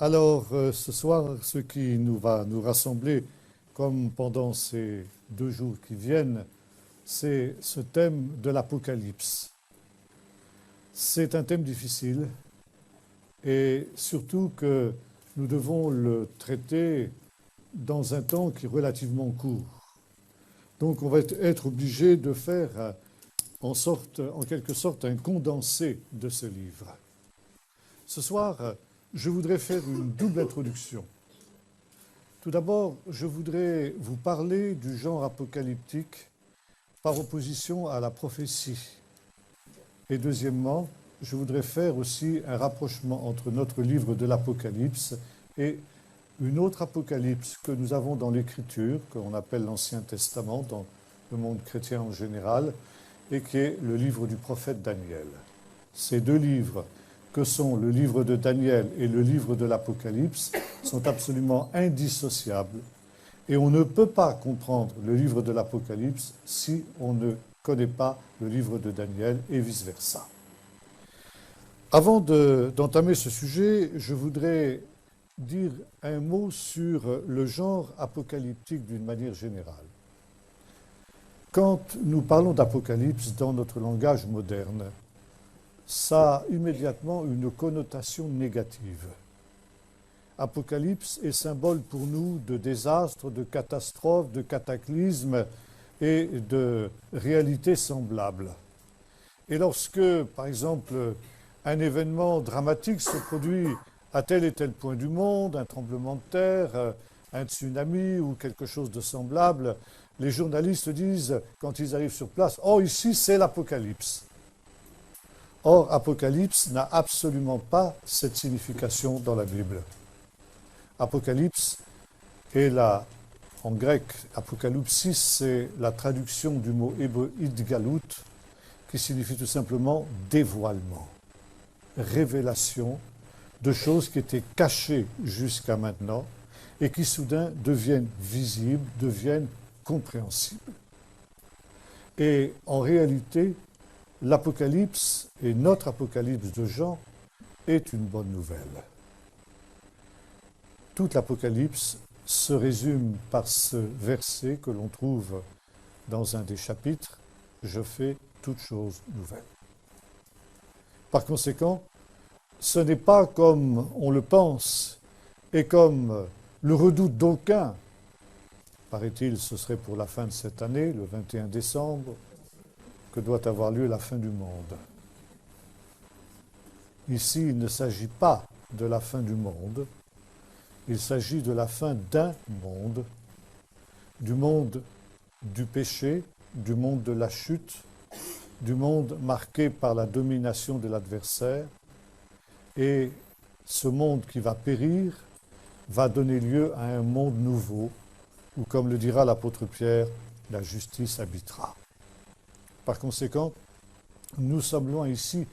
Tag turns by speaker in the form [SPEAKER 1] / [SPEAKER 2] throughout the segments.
[SPEAKER 1] Alors, ce soir, ce qui nous va nous rassembler, comme pendant ces 2 jours qui viennent, c'est ce thème de l'Apocalypse. C'est un thème difficile et surtout que nous devons le traiter dans un temps qui est relativement court. Donc, on va être obligé de faire en quelque sorte un condensé de ce livre. Ce soir, je voudrais faire une double introduction. Tout d'abord, je voudrais vous parler du genre apocalyptique par opposition à la prophétie. Et deuxièmement, je voudrais faire aussi un rapprochement entre notre livre de l'Apocalypse et une autre apocalypse que nous avons dans l'Écriture, qu'on appelle l'Ancien Testament, dans le monde chrétien en général, et qui est le livre du prophète Daniel. Ces 2 livres, que sont le livre de Daniel et le livre de l'Apocalypse, sont absolument indissociables. Et on ne peut pas comprendre le livre de l'Apocalypse si on ne connaît pas le livre de Daniel et vice-versa. Avant d'entamer ce sujet, je voudrais dire un mot sur le genre apocalyptique d'une manière générale. Quand nous parlons d'Apocalypse dans notre langage moderne, ça a immédiatement une connotation négative. Apocalypse est symbole pour nous de désastres, de catastrophes, de cataclysmes et de réalités semblables. Et lorsque, par exemple, un événement dramatique se produit à tel et tel point du monde, un tremblement de terre, un tsunami ou quelque chose de semblable, les journalistes disent, quand ils arrivent sur place, « Oh, ici, c'est l'Apocalypse ». Or, Apocalypse n'a absolument pas cette signification dans la Bible. Apocalypse est en grec, apocalypsis, c'est la traduction du mot hébreu idgalut, qui signifie tout simplement dévoilement, révélation de choses qui étaient cachées jusqu'à maintenant et qui soudain deviennent visibles, deviennent compréhensibles. Et en réalité, l'Apocalypse et notre Apocalypse de Jean est une bonne nouvelle. Toute l'Apocalypse se résume par ce verset que l'on trouve dans un des chapitres, « Je fais toutes choses nouvelles ». Par conséquent, ce n'est pas comme on le pense et comme le redoute d'aucuns. Paraît-il, ce serait pour la fin de cette année, le 21 décembre, que doit avoir lieu la fin du monde. Ici, il ne s'agit pas de la fin du monde, il s'agit de la fin d'un monde, du monde du péché, du monde de la chute, du monde marqué par la domination de l'adversaire, et ce monde qui va périr va donner lieu à un monde nouveau, où, comme le dira l'apôtre Pierre, la justice habitera. Par conséquent, nous sommes loin ici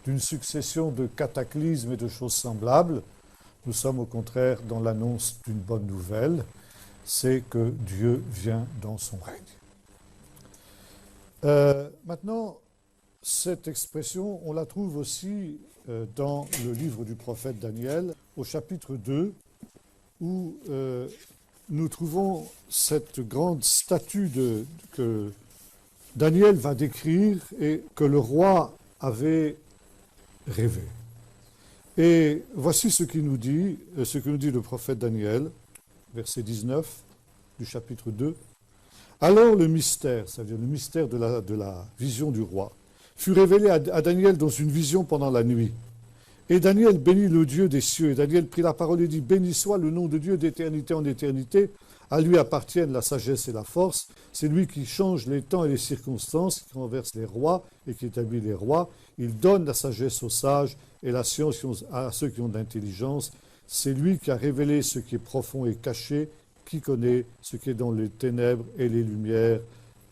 [SPEAKER 1] d'une succession de cataclysmes et de choses semblables. Nous sommes au contraire dans l'annonce d'une bonne nouvelle, c'est que Dieu vient dans son règne. Maintenant, cette expression, on la trouve aussi dans le livre du prophète Daniel, au chapitre 2, où nous trouvons cette grande statue que Daniel va décrire et que le roi avait rêvé. Et voici ce que nous dit le prophète Daniel, verset 19 du chapitre 2. Alors le mystère, c'est-à-dire le mystère de la vision du roi, fut révélé à Daniel dans une vision pendant la nuit. Et Daniel bénit le Dieu des cieux. Et Daniel prit la parole et dit, « Béni soit le nom de Dieu d'éternité en éternité. À lui appartiennent la sagesse et la force. C'est lui qui change les temps et les circonstances, qui renverse les rois et qui établit les rois. Il donne la sagesse aux sages et la science à ceux qui ont de l'intelligence. C'est lui qui a révélé ce qui est profond et caché, qui connaît ce qui est dans les ténèbres et les lumières.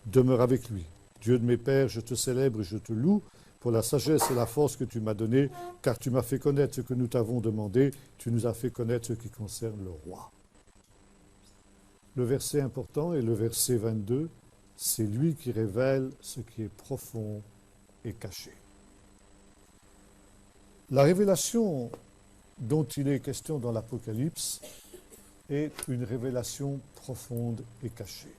[SPEAKER 1] Demeure avec lui. Dieu de mes pères, je te célèbre et je te loue pour la sagesse et la force que tu m'as donnée, car tu m'as fait connaître ce que nous t'avons demandé, tu nous as fait connaître ce qui concerne le roi. » Le verset important est le verset 22, c'est lui qui révèle ce qui est profond et caché. La révélation dont il est question dans l'Apocalypse est une révélation profonde et cachée.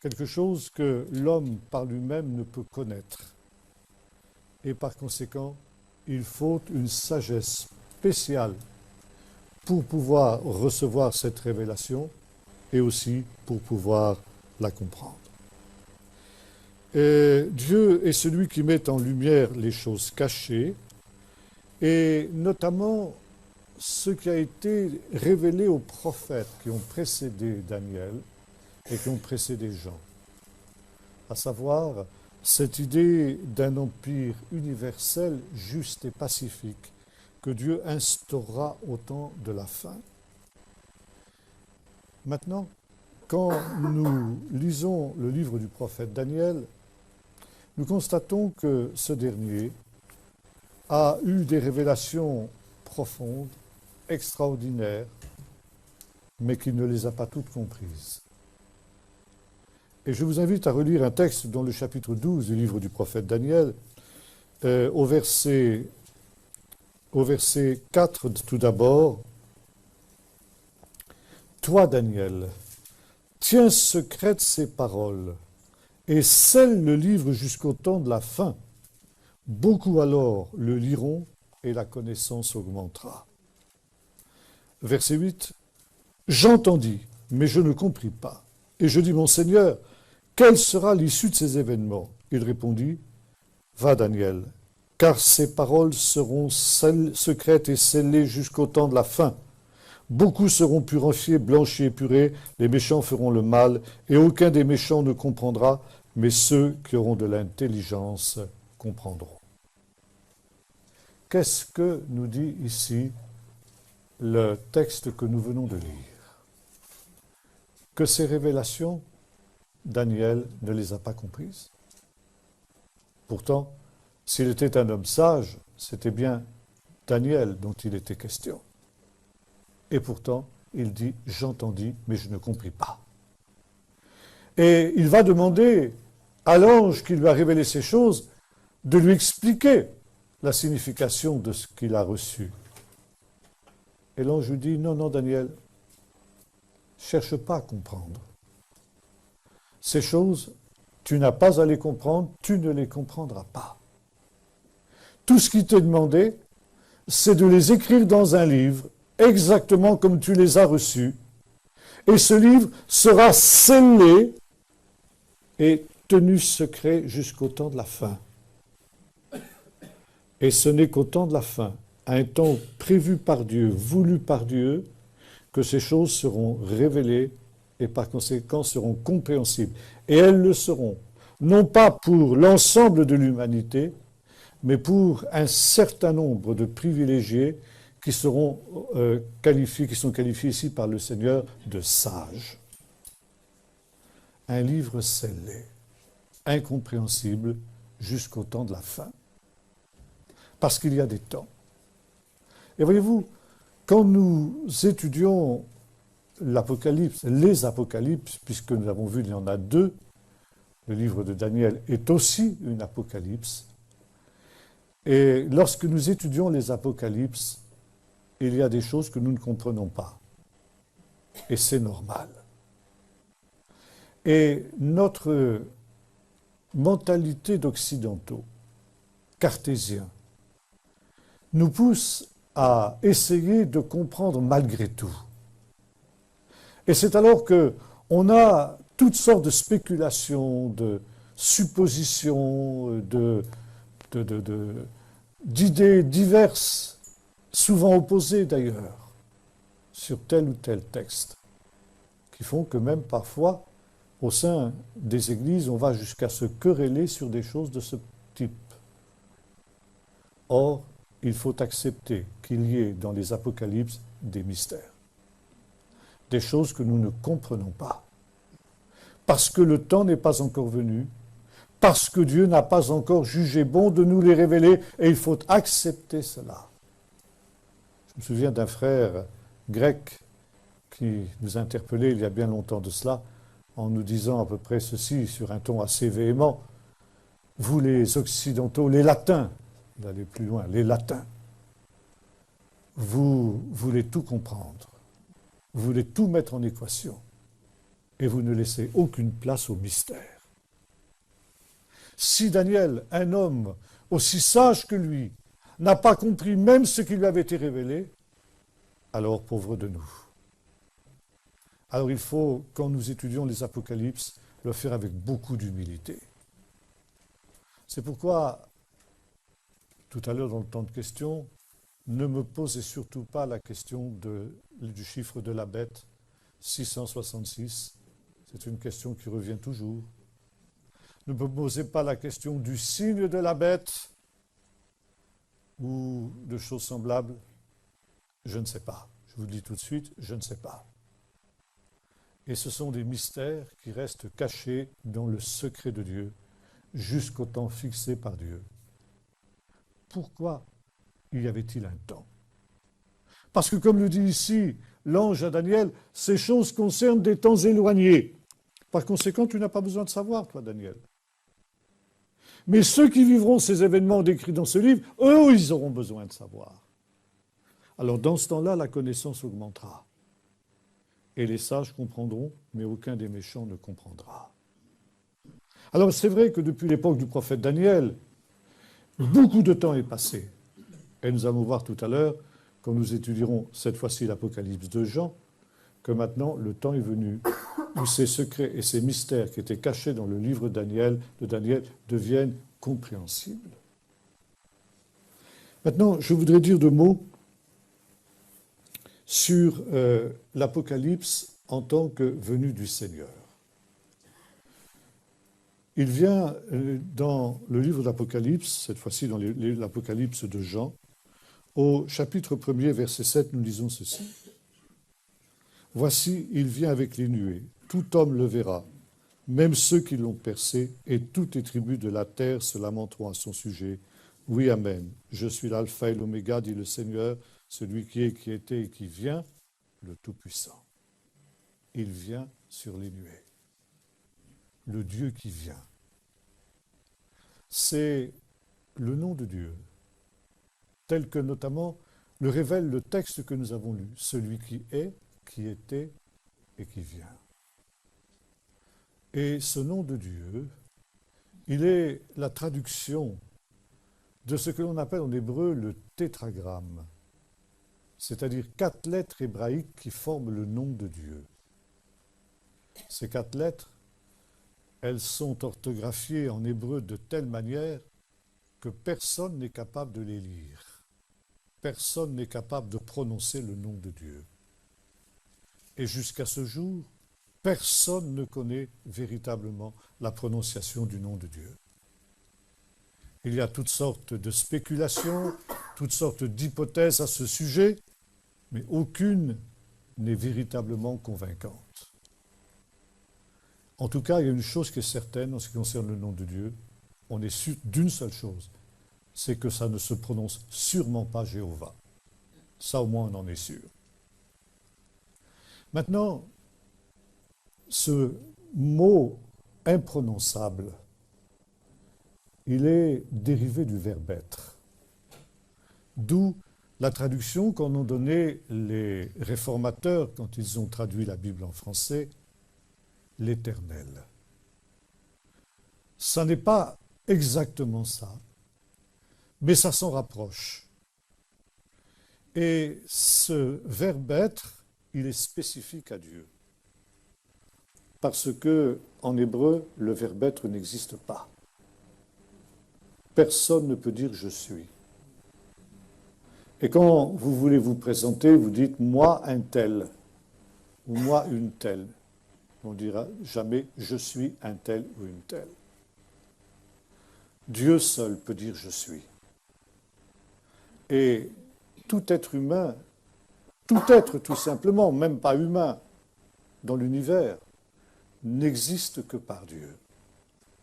[SPEAKER 1] Quelque chose que l'homme par lui-même ne peut connaître. Et par conséquent, il faut une sagesse spéciale pour pouvoir recevoir cette révélation et aussi pour pouvoir la comprendre. Et Dieu est celui qui met en lumière les choses cachées et notamment ce qui a été révélé aux prophètes qui ont précédé Daniel et qui ont précédé Jean, à savoir cette idée d'un empire universel, juste et pacifique que Dieu instaurera au temps de la fin. Maintenant, quand nous lisons le livre du prophète Daniel, nous constatons que ce dernier a eu des révélations profondes, extraordinaires, mais qu'il ne les a pas toutes comprises. Et je vous invite à relire un texte dans le chapitre 12 du livre du prophète Daniel, au verset 4 tout d'abord. « Toi, Daniel, tiens secrètes ces paroles et scelle le livre jusqu'au temps de la fin. Beaucoup alors le liront et la connaissance augmentera. » Verset 8. « J'entendis, mais je ne compris pas. Et je dis, mon Seigneur, quelle sera l'issue de ces événements ? Il répondit, va Daniel, car ces paroles seront secrètes et scellées jusqu'au temps de la fin. Beaucoup seront purifiés, blanchis et purés, les méchants feront le mal, et aucun des méchants ne comprendra, mais ceux qui auront de l'intelligence comprendront. » Qu'est-ce que nous dit ici le texte que nous venons de lire? Que ces révélations, Daniel ne les a pas comprises. Pourtant, s'il était un homme sage, c'était bien Daniel dont il était question. Et pourtant, il dit « j'entendis, mais je ne compris pas ». Et il va demander à l'ange qui lui a révélé ces choses de lui expliquer la signification de ce qu'il a reçu. Et l'ange lui dit « non, non, Daniel, cherche pas à comprendre. Ces choses, tu n'as pas à les comprendre, tu ne les comprendras pas. Tout ce qui t'est demandé, c'est de les écrire dans un livre, exactement comme tu les as reçus. Et ce livre sera scellé et tenu secret jusqu'au temps de la fin. Et ce n'est qu'au temps de la fin, à un temps prévu par Dieu, voulu par Dieu, que ces choses seront révélées et par conséquent seront compréhensibles. Et elles le seront, non pas pour l'ensemble de l'humanité, mais pour un certain nombre de privilégiés qui seront qui sont qualifiés ici par le Seigneur de sages. Un livre scellé, incompréhensible jusqu'au temps de la fin. Parce qu'il y a des temps. Et voyez-vous, quand nous étudions l'Apocalypse, les Apocalypses, puisque nous avons vu qu'il y en a deux, le livre de Daniel est aussi une Apocalypse. Et lorsque nous étudions les Apocalypses, il y a des choses que nous ne comprenons pas. Et c'est normal. Et notre mentalité d'occidentaux, cartésiens, nous pousse à essayer de comprendre malgré tout. Et c'est alors qu'on a toutes sortes de spéculations, de suppositions, d'idées diverses, souvent opposées d'ailleurs, sur tel ou tel texte, qui font que même parfois, au sein des églises, on va jusqu'à se quereller sur des choses de ce type. Or, il faut accepter qu'il y ait dans les Apocalypses des mystères, des choses que nous ne comprenons pas, parce que le temps n'est pas encore venu, parce que Dieu n'a pas encore jugé bon de nous les révéler, et il faut accepter cela. Je me souviens d'un frère grec qui nous interpellait il y a bien longtemps de cela, en nous disant à peu près ceci, sur un ton assez véhément, « Vous les Occidentaux, les Latins », il allait plus loin, les Latins, vous voulez tout comprendre, vous voulez tout mettre en équation, et vous ne laissez aucune place au mystère. Si Daniel, un homme aussi sage que lui, n'a pas compris même ce qui lui avait été révélé, alors pauvre de nous. Alors il faut, quand nous étudions les Apocalypses, le faire avec beaucoup d'humilité. C'est pourquoi, tout à l'heure dans le temps de questions, ne me posez surtout pas la question du chiffre de la bête, 666. C'est une question qui revient toujours. Ne me posez pas la question du signe de la bête ou de choses semblables. Je ne sais pas. Je vous le dis tout de suite, je ne sais pas. Et ce sont des mystères qui restent cachés dans le secret de Dieu jusqu'au temps fixé par Dieu. Pourquoi y avait-il un temps? Parce que, comme le dit ici l'ange à Daniel, ces choses concernent des temps éloignés. Par conséquent, tu n'as pas besoin de savoir, toi, Daniel. Mais ceux qui vivront ces événements décrits dans ce livre, eux, ils auront besoin de savoir. Alors, dans ce temps-là, la connaissance augmentera. Et les sages comprendront, mais aucun des méchants ne comprendra. Alors, c'est vrai que depuis l'époque du prophète Daniel, beaucoup de temps est passé. Et nous allons voir tout à l'heure, quand nous étudierons cette fois-ci l'Apocalypse de Jean, que maintenant le temps est venu où ces secrets et ces mystères qui étaient cachés dans le livre de Daniel deviennent compréhensibles. Maintenant, je voudrais dire 2 mots sur l'Apocalypse en tant que venue du Seigneur. Il vient dans le livre d'Apocalypse, cette fois-ci dans l'Apocalypse de Jean, au chapitre 1er, verset 7, nous lisons ceci. « Voici, il vient avec les nuées, tout homme le verra, même ceux qui l'ont percé, et toutes les tribus de la terre se lamenteront à son sujet. Oui, amen. Je suis l'alpha et l'oméga, dit le Seigneur, celui qui est, qui était et qui vient, le Tout-Puissant. » Il vient sur les nuées. Le Dieu qui vient. C'est le nom de Dieu, tel que notamment le révèle le texte que nous avons lu, celui qui est, qui était et qui vient. Et ce nom de Dieu, il est la traduction de ce que l'on appelle en hébreu le tétragramme, c'est-à-dire 4 lettres hébraïques qui forment le nom de Dieu. Ces 4 lettres, elles sont orthographiées en hébreu de telle manière que personne n'est capable de les lire. Personne n'est capable de prononcer le nom de Dieu. Et jusqu'à ce jour, personne ne connaît véritablement la prononciation du nom de Dieu. Il y a toutes sortes de spéculations, toutes sortes d'hypothèses à ce sujet, mais aucune n'est véritablement convaincante. En tout cas, il y a une chose qui est certaine en ce qui concerne le nom de Dieu. On est sûr d'une seule chose, c'est que ça ne se prononce sûrement pas Jéhovah. Ça, au moins, on en est sûr. Maintenant, ce mot imprononçable, il est dérivé du verbe être. D'où la traduction qu'en ont donnée les réformateurs quand ils ont traduit la Bible en français, l'Éternel. Ça n'est pas exactement ça, mais ça s'en rapproche. Et ce verbe être, il est spécifique à Dieu. Parce que, en hébreu, le verbe être n'existe pas. Personne ne peut dire je suis. Et quand vous voulez vous présenter, vous dites moi un tel ou moi une telle. On dira jamais je suis un tel ou une telle. Dieu seul peut dire je suis. Et tout être humain, tout être tout simplement, même pas humain, dans l'univers, n'existe que par Dieu.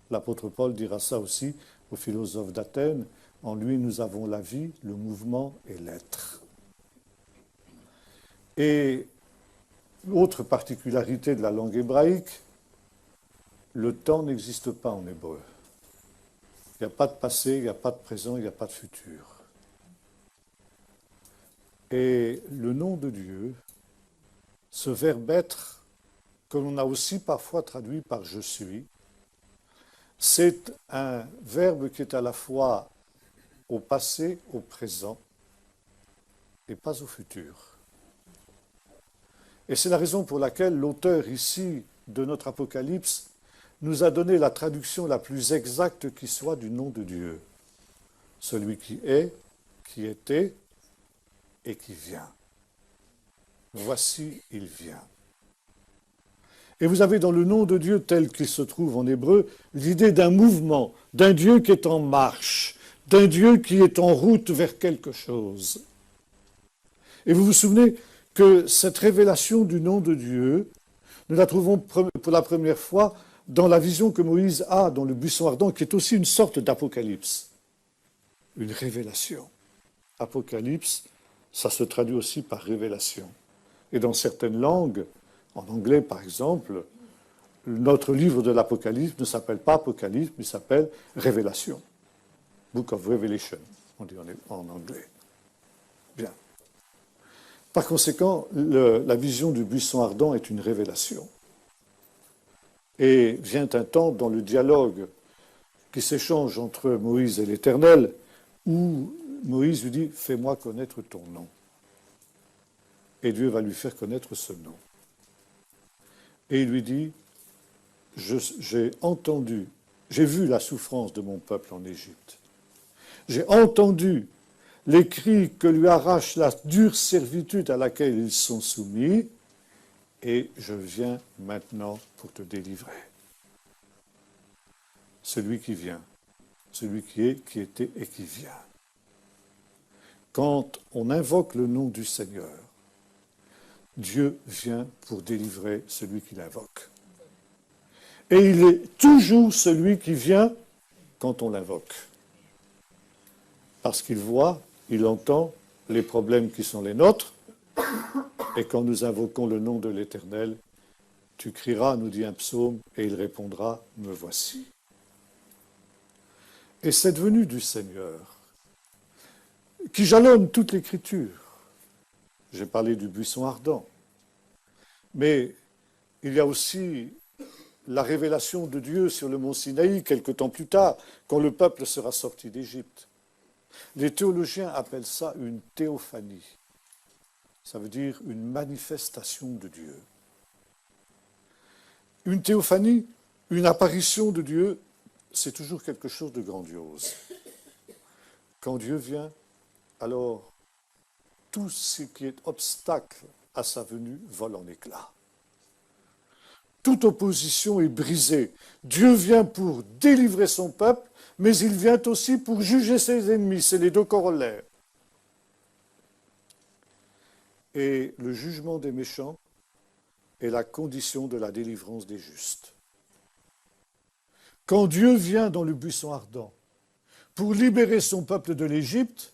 [SPEAKER 1] L'apôtre Paul dira ça aussi aux philosophes d'Athènes. En lui, nous avons la vie, le mouvement et l'être. Et autre particularité de la langue hébraïque, le temps n'existe pas en hébreu. Il n'y a pas de passé, il n'y a pas de présent, il n'y a pas de futur. Et le nom de Dieu, ce verbe être, que l'on a aussi parfois traduit par je suis, c'est un verbe qui est à la fois au passé, au présent et pas au futur. Et c'est la raison pour laquelle l'auteur ici de notre Apocalypse nous a donné la traduction la plus exacte qui soit du nom de Dieu. Celui qui est, qui était et qui vient. Voici, il vient. Et vous avez dans le nom de Dieu tel qu'il se trouve en hébreu l'idée d'un mouvement, d'un Dieu qui est en marche, d'un Dieu qui est en route vers quelque chose. Et vous vous souvenez que cette révélation du nom de Dieu, nous la trouvons pour la première fois dans la vision que Moïse a dans le buisson ardent, qui est aussi une sorte d'apocalypse. Une révélation. Apocalypse, ça se traduit aussi par révélation. Et dans certaines langues, en anglais par exemple, notre livre de l'Apocalypse ne s'appelle pas Apocalypse, mais s'appelle Révélation. Book of Revelation, on dit en anglais. Bien. Par conséquent, la vision du buisson ardent est une révélation. Et vient un temps dans le dialogue qui s'échange entre Moïse et l'Éternel, où Moïse lui dit « Fais-moi connaître ton nom ». Et Dieu va lui faire connaître ce nom. Et il lui dit « J'ai entendu, j'ai vu la souffrance de mon peuple en Égypte. J'ai entendu les cris que lui arrache la dure servitude à laquelle ils sont soumis, et je viens maintenant pour te délivrer. » Celui qui vient, celui qui est, qui était et qui vient. Quand on invoque le nom du Seigneur, Dieu vient pour délivrer celui qui l'invoque. Et il est toujours celui qui vient quand on l'invoque. Parce qu'il voit, il entend les problèmes qui sont les nôtres, et quand nous invoquons le nom de l'Éternel, tu crieras, nous dit un psaume, et il répondra, me voici. Et cette venue du Seigneur, qui jalonne toute l'Écriture, j'ai parlé du buisson ardent, mais il y a aussi la révélation de Dieu sur le mont Sinaï, quelque temps plus tard, quand le peuple sera sorti d'Égypte. Les théologiens appellent ça une théophanie. Ça veut dire une manifestation de Dieu. Une théophanie, une apparition de Dieu, c'est toujours quelque chose de grandiose. Quand Dieu vient, alors tout ce qui est obstacle à sa venue vole en éclats. Toute opposition est brisée. Dieu vient pour délivrer son peuple, mais il vient aussi pour juger ses ennemis. C'est les deux corollaires. Et le jugement des méchants est la condition de la délivrance des justes. Quand Dieu vient dans le buisson ardent pour libérer son peuple de l'Égypte,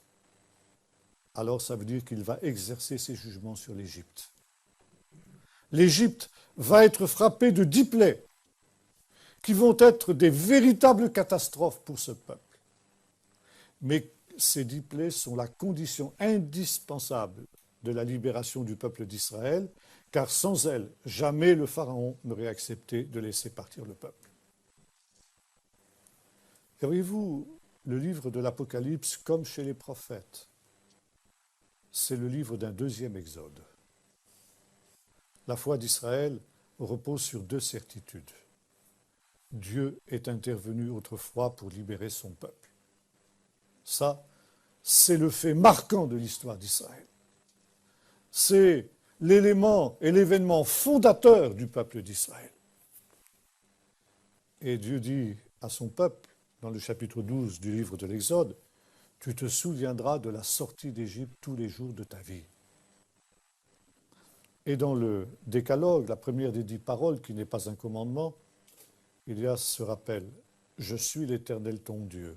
[SPEAKER 1] alors ça veut dire qu'il va exercer ses jugements sur l'Égypte. L'Égypte va être frappée de 10 plaies qui vont être des véritables catastrophes pour ce peuple. Mais ces 10 plaies sont la condition indispensable de la libération du peuple d'Israël, car sans elles, jamais le Pharaon n'aurait accepté de laisser partir le peuple. Voyez-vous, le livre de l'Apocalypse, comme chez les prophètes, c'est le livre d'un deuxième exode. La foi d'Israël repose sur 2 certitudes. Dieu est intervenu autrefois pour libérer son peuple. Ça, c'est le fait marquant de l'histoire d'Israël. C'est l'élément et l'événement fondateur du peuple d'Israël. Et Dieu dit à son peuple, dans le chapitre 12 du livre de l'Exode, « Tu te souviendras de la sortie d'Égypte tous les jours de ta vie. » Et dans le Décalogue, la première des 10 paroles, qui n'est pas un commandement, il y a ce rappel, « Je suis l'Éternel ton Dieu. »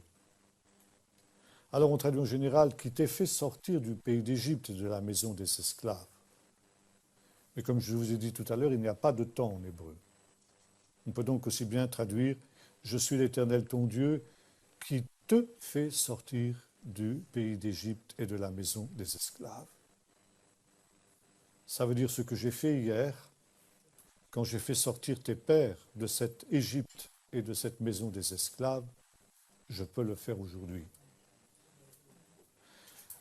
[SPEAKER 1] Alors on traduit en général, « Qui t'ai fait sortir du pays d'Égypte, de la maison des esclaves. » Mais comme je vous ai dit tout à l'heure, il n'y a pas de temps en hébreu. On peut donc aussi bien traduire « Je suis l'Éternel ton Dieu qui te fait sortir du pays d'Égypte et de la maison des esclaves. » Ça veut dire ce que j'ai fait hier, quand j'ai fait sortir tes pères de cette Égypte et de cette maison des esclaves, je peux le faire aujourd'hui.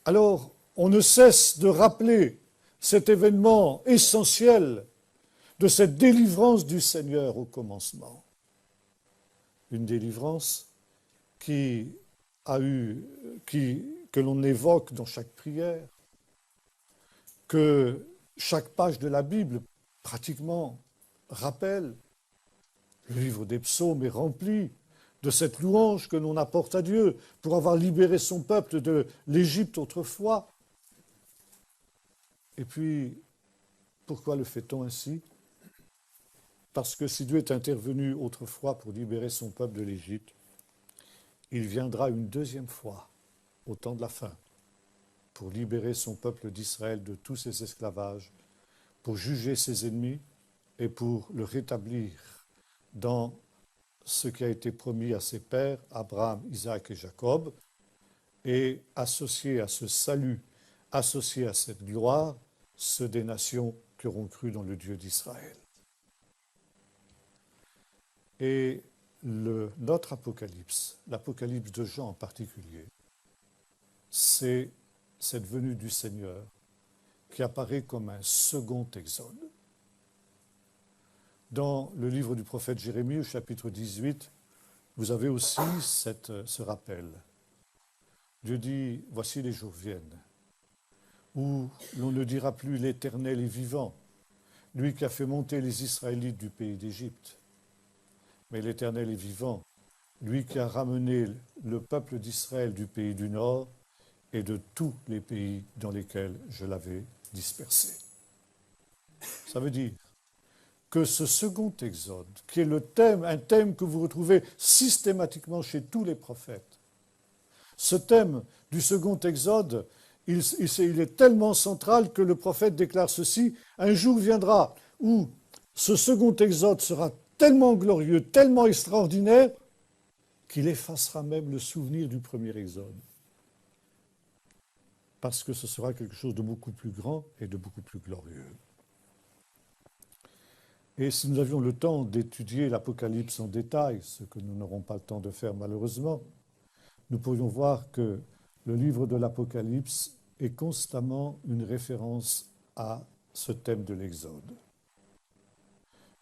[SPEAKER 1] Alors, on ne cesse de rappeler cet événement essentiel de cette délivrance du Seigneur au commencement. Une délivrance que l'on évoque dans chaque prière, que chaque page de la Bible pratiquement rappelle. Le livre des psaumes est rempli de cette louange que l'on apporte à Dieu pour avoir libéré son peuple de l'Égypte autrefois. Et puis, pourquoi le fait-on ainsi? Parce que si Dieu est intervenu autrefois pour libérer son peuple de l'Égypte, il viendra une deuxième fois au temps de la fin pour libérer son peuple d'Israël de tous ses esclavages, pour juger ses ennemis et pour le rétablir dans ce qui a été promis à ses pères, Abraham, Isaac et Jacob, et associé à ce salut, associé à cette gloire, ceux des nations qui auront cru dans le Dieu d'Israël. Et notre Apocalypse, l'Apocalypse de Jean en particulier, c'est cette venue du Seigneur qui apparaît comme un second exode. Dans le livre du prophète Jérémie, au chapitre 18, vous avez aussi ce rappel. Dieu dit, voici les jours viennent, où l'on ne dira plus l'Éternel est vivant, lui qui a fait monter les Israélites du pays d'Égypte. Mais l'Éternel est vivant, lui qui a ramené le peuple d'Israël du pays du Nord et de tous les pays dans lesquels je l'avais dispersé. Ça veut dire que ce second exode, qui est un thème que vous retrouvez systématiquement chez tous les prophètes, ce thème du second exode, il est tellement central que le prophète déclare ceci, un jour viendra où ce second exode sera tellement glorieux, tellement extraordinaire, qu'il effacera même le souvenir du premier exode. Parce que ce sera quelque chose de beaucoup plus grand et de beaucoup plus glorieux. Et si nous avions le temps d'étudier l'Apocalypse en détail, ce que nous n'aurons pas le temps de faire malheureusement, nous pourrions voir que le livre de l'Apocalypse est constamment une référence à ce thème de l'Exode.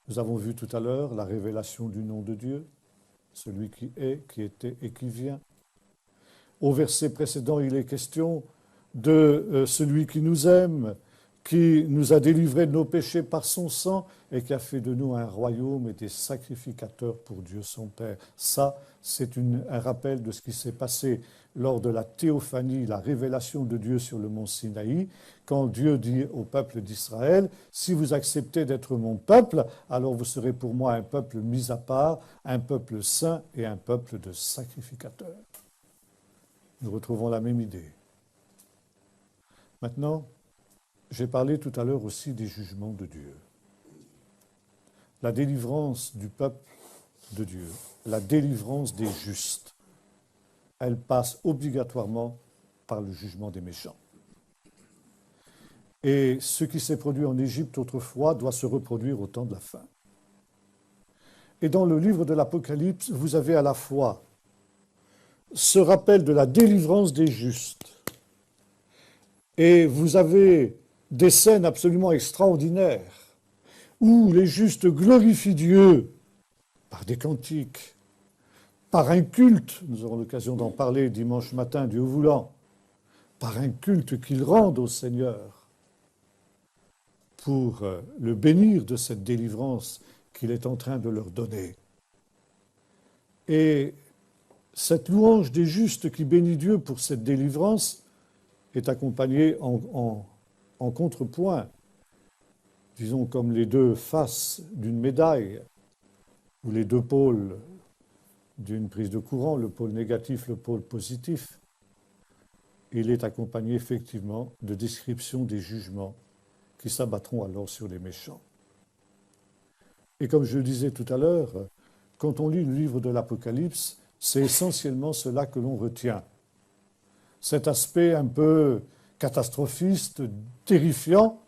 [SPEAKER 1] Nous avons vu tout à l'heure la révélation du nom de Dieu, celui qui est, qui était et qui vient. Au verset précédent, il est question de celui qui nous aime, qui nous a délivrés de nos péchés par son sang et qui a fait de nous un royaume et des sacrificateurs pour Dieu son Père. Ça, c'est un rappel de ce qui s'est passé lors de la théophanie, la révélation de Dieu sur le mont Sinaï, quand Dieu dit au peuple d'Israël, si vous acceptez d'être mon peuple, alors vous serez pour moi un peuple mis à part, un peuple saint et un peuple de sacrificateurs. Nous retrouvons la même idée. Maintenant, j'ai parlé tout à l'heure aussi des jugements de Dieu. La délivrance du peuple de Dieu, la délivrance des justes, elle passe obligatoirement par le jugement des méchants. Et ce qui s'est produit en Égypte autrefois doit se reproduire au temps de la fin. Et dans le livre de l'Apocalypse, vous avez à la fois ce rappel de la délivrance des justes, et vous avez des scènes absolument extraordinaires où les justes glorifient Dieu par des cantiques, par un culte, nous aurons l'occasion d'en parler dimanche matin, Dieu voulant, par un culte qu'ils rendent au Seigneur pour le bénir de cette délivrance qu'il est en train de leur donner. Et cette louange des justes qui bénit Dieu pour cette délivrance est accompagnée en contrepoint, disons comme les deux faces d'une médaille, ou les deux pôles d'une prise de courant, le pôle négatif, le pôle positif. Il est accompagné effectivement de descriptions des jugements qui s'abattront alors sur les méchants. Et comme je le disais tout à l'heure, quand on lit le livre de l'Apocalypse, c'est essentiellement cela que l'on retient. Cet aspect un peu catastrophiste, terrifiant,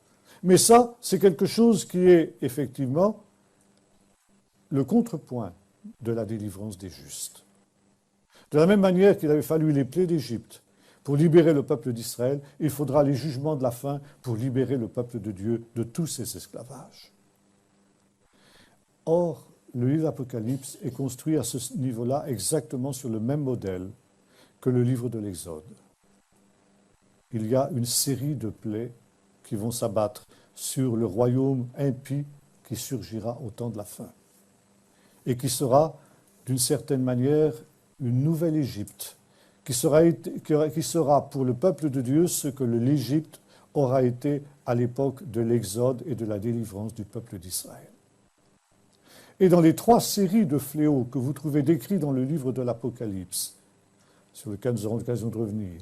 [SPEAKER 1] Mais ça, c'est quelque chose qui est effectivement le contrepoint de la délivrance des justes. De la même manière qu'il avait fallu les plaies d'Égypte pour libérer le peuple d'Israël, il faudra les jugements de la fin pour libérer le peuple de Dieu de tous ces esclavages. Or, le livre d'Apocalypse est construit à ce niveau-là exactement sur le même modèle que le livre de l'Exode. Il y a une série de plaies qui vont s'abattre sur le royaume impie qui surgira au temps de la fin et qui sera, d'une certaine manière, une nouvelle Égypte, qui sera pour le peuple de Dieu ce que l'Égypte aura été à l'époque de l'Exode et de la délivrance du peuple d'Israël. Et dans les 3 séries de fléaux que vous trouvez décrits dans le livre de l'Apocalypse, sur lequel nous aurons l'occasion de revenir,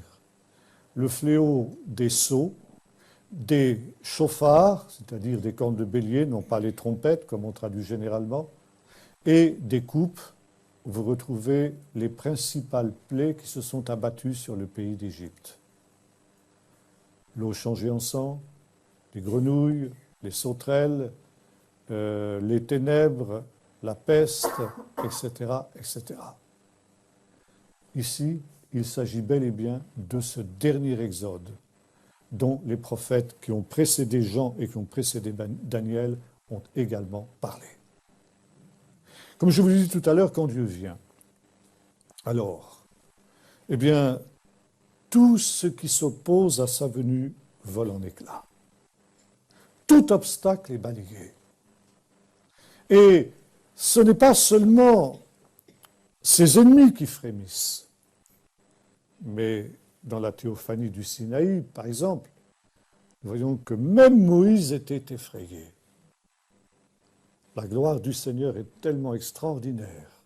[SPEAKER 1] le fléau des sceaux, des chauffards, c'est-à-dire des cornes de bélier, non pas les trompettes comme on traduit généralement, et des coupes, vous retrouvez les principales plaies qui se sont abattues sur le pays d'Égypte. L'eau changée en sang, les grenouilles, les sauterelles, les ténèbres, la peste, etc., etc. Ici, il s'agit bel et bien de ce dernier exode dont les prophètes qui ont précédé Jean et qui ont précédé Daniel ont également parlé. Comme je vous l'ai dit tout à l'heure, quand Dieu vient, alors, eh bien, tout ce qui s'oppose à sa venue vole en éclats. Tout obstacle est balayé. Et ce n'est pas seulement ses ennemis qui frémissent, mais dans la théophanie du Sinaï, par exemple, nous voyons que même Moïse était effrayé. La gloire du Seigneur est tellement extraordinaire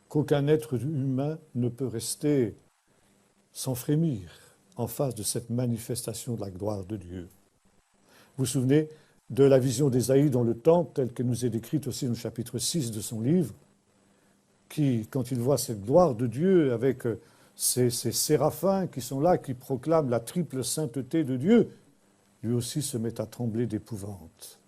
[SPEAKER 1] qu'aucun être humain ne peut rester sans frémir en face de cette manifestation de la gloire de Dieu. Vous vous souvenez de la vision d'Ésaïe dans le temple, telle que nous est décrite aussi dans le chapitre 6 de son livre, qui, quand il voit cette gloire de Dieu avec ces séraphins qui sont là, qui proclament la triple sainteté de Dieu, lui aussi se met à trembler d'épouvante.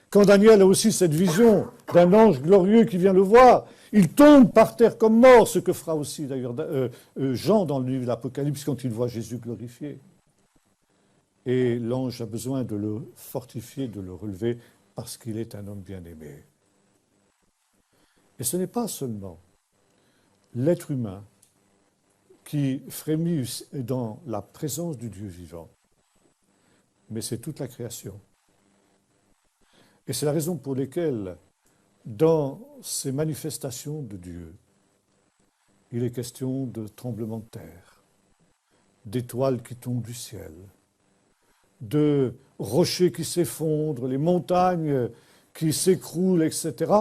[SPEAKER 1] Quand Daniel a aussi cette vision d'un ange glorieux qui vient le voir, il tombe par terre comme mort, ce que fera aussi d'ailleurs Jean dans le livre de l'Apocalypse quand il voit Jésus glorifié. Et l'ange a besoin de le fortifier, de le relever, parce qu'il est un homme bien-aimé. Et ce n'est pas seulement l'être humain qui frémit dans la présence du Dieu vivant, mais c'est toute la création. Et c'est la raison pour laquelle, dans ces manifestations de Dieu, il est question de tremblements de terre, d'étoiles qui tombent du ciel, de rochers qui s'effondrent, les montagnes qui s'écroulent, etc.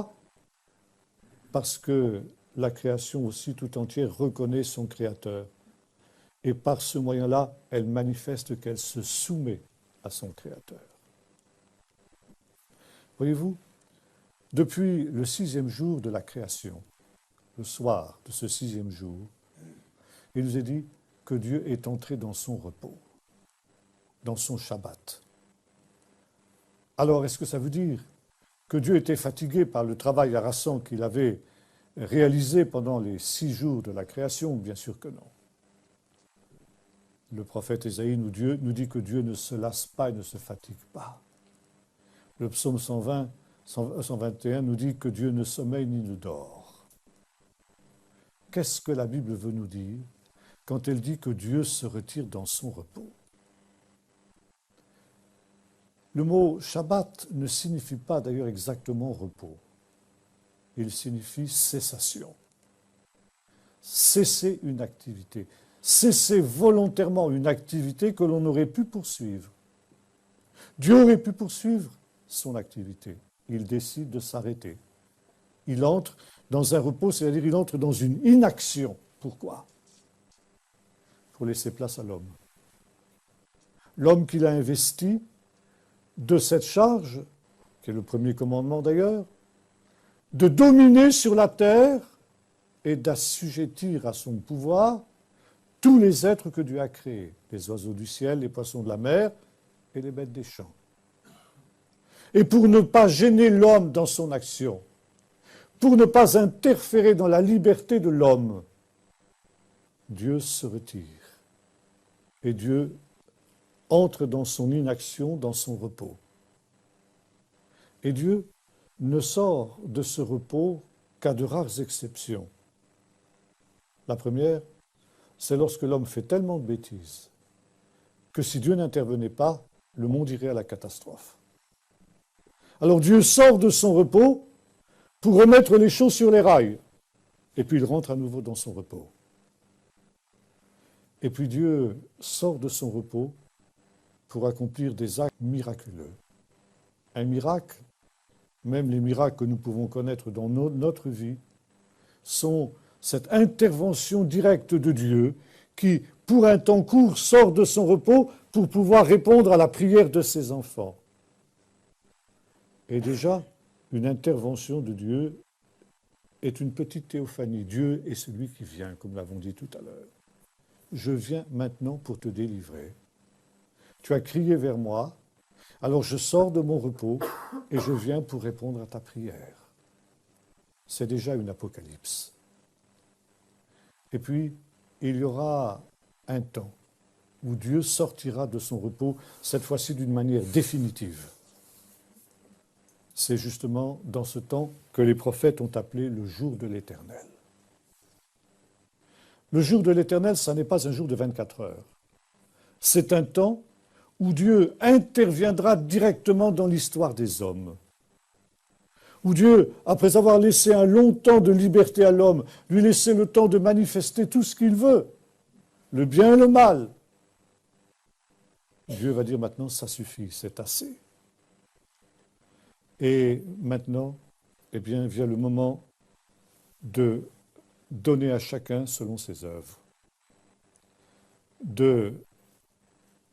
[SPEAKER 1] Parce que la création aussi tout entière reconnaît son Créateur. Et par ce moyen-là, elle manifeste qu'elle se soumet à son Créateur. Voyez-vous, depuis le 6e jour de la création, le soir de ce 6e jour, il nous est dit que Dieu est entré dans son repos, dans son Shabbat. Alors, est-ce que ça veut dire que Dieu était fatigué par le travail harassant qu'il avait réalisé pendant les 6 jours de la création? Bien sûr que non. Le prophète Ésaïe nous dit que Dieu ne se lasse pas et ne se fatigue pas. Le psaume 121 nous dit que Dieu ne sommeille ni ne dort. Qu'est-ce que la Bible veut nous dire quand elle dit que Dieu se retire dans son repos? Le mot Shabbat ne signifie pas d'ailleurs exactement repos. Il signifie cessation. Cesser une activité. Cesser volontairement une activité que l'on aurait pu poursuivre. Dieu aurait pu poursuivre son activité. Il décide de s'arrêter. Il entre dans un repos, c'est-à-dire il entre dans une inaction. Pourquoi? Pour laisser place à l'homme. L'homme qu'il a investi de cette charge, qui est le premier commandement d'ailleurs, de dominer sur la terre et d'assujettir à son pouvoir tous les êtres que Dieu a créés, les oiseaux du ciel, les poissons de la mer, et les bêtes des champs. Et pour ne pas gêner l'homme dans son action, pour ne pas interférer dans la liberté de l'homme, Dieu se retire. Et Dieu entre dans son inaction, dans son repos. Et Dieu ne sort de ce repos qu'à de rares exceptions. La première, c'est lorsque l'homme fait tellement de bêtises que si Dieu n'intervenait pas, le monde irait à la catastrophe. Alors Dieu sort de son repos pour remettre les choses sur les rails. Et puis il rentre à nouveau dans son repos. Et puis Dieu sort de son repos pour accomplir des actes miraculeux. Un miracle, même les miracles que nous pouvons connaître dans notre vie, sont cette intervention directe de Dieu qui, pour un temps court, sort de son repos pour pouvoir répondre à la prière de ses enfants. Et déjà, une intervention de Dieu est une petite théophanie. Dieu est celui qui vient, comme l'avons dit tout à l'heure. Je viens maintenant pour te délivrer. Tu as crié vers moi, alors je sors de mon repos et je viens pour répondre à ta prière. C'est déjà une apocalypse. Et puis, il y aura un temps où Dieu sortira de son repos, cette fois-ci d'une manière définitive. C'est justement dans ce temps que les prophètes ont appelé le jour de l'Éternel. Le jour de l'Éternel, ça n'est pas un jour de 24 heures. C'est un temps où Dieu interviendra directement dans l'histoire des hommes. Où Dieu, après avoir laissé un long temps de liberté à l'homme, lui laisser le temps de manifester tout ce qu'il veut, le bien et le mal. Dieu va dire maintenant, ça suffit, c'est assez. Et maintenant, eh bien, vient le moment de donner à chacun selon ses œuvres, de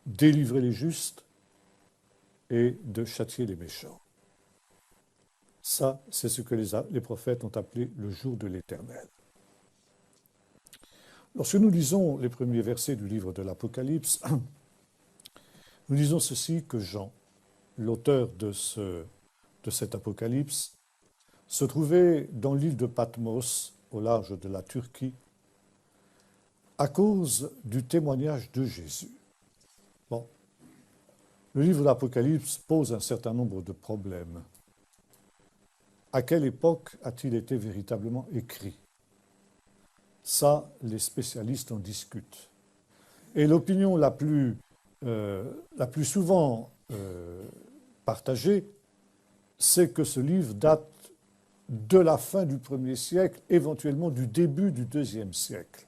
[SPEAKER 1] délivrer les justes et de châtier les méchants. Ça, c'est ce que les prophètes ont appelé le jour de l'Éternel. Lorsque nous lisons les premiers versets du livre de l'Apocalypse, nous lisons ceci, que Jean, l'auteur de cet Apocalypse, se trouvait dans l'île de Patmos, au large de la Turquie, à cause du témoignage de Jésus. Bon, le livre de l'Apocalypse pose un certain nombre de problèmes. À quelle époque a-t-il été véritablement écrit? Ça, les spécialistes en discutent. Et l'opinion la plus souvent partagée, c'est que ce livre date de la fin du 1er siècle, éventuellement du début du 2e siècle.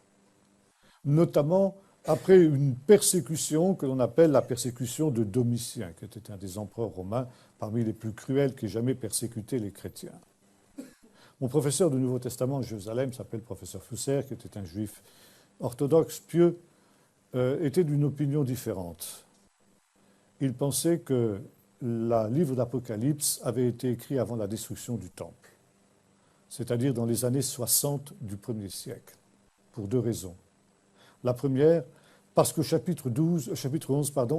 [SPEAKER 1] Notamment après une persécution que l'on appelle la persécution de Domitien, qui était un des empereurs romains parmi les plus cruels qui ait jamais persécuté les chrétiens. Mon professeur du Nouveau Testament à Jérusalem s'appelle professeur Fusser, qui était un juif orthodoxe, pieux, était d'une opinion différente. Il pensait que le livre d'Apocalypse avait été écrit avant la destruction du temple, c'est-à-dire dans les années 60 du 1er siècle, pour deux raisons. La première, parce qu'au chapitre 11,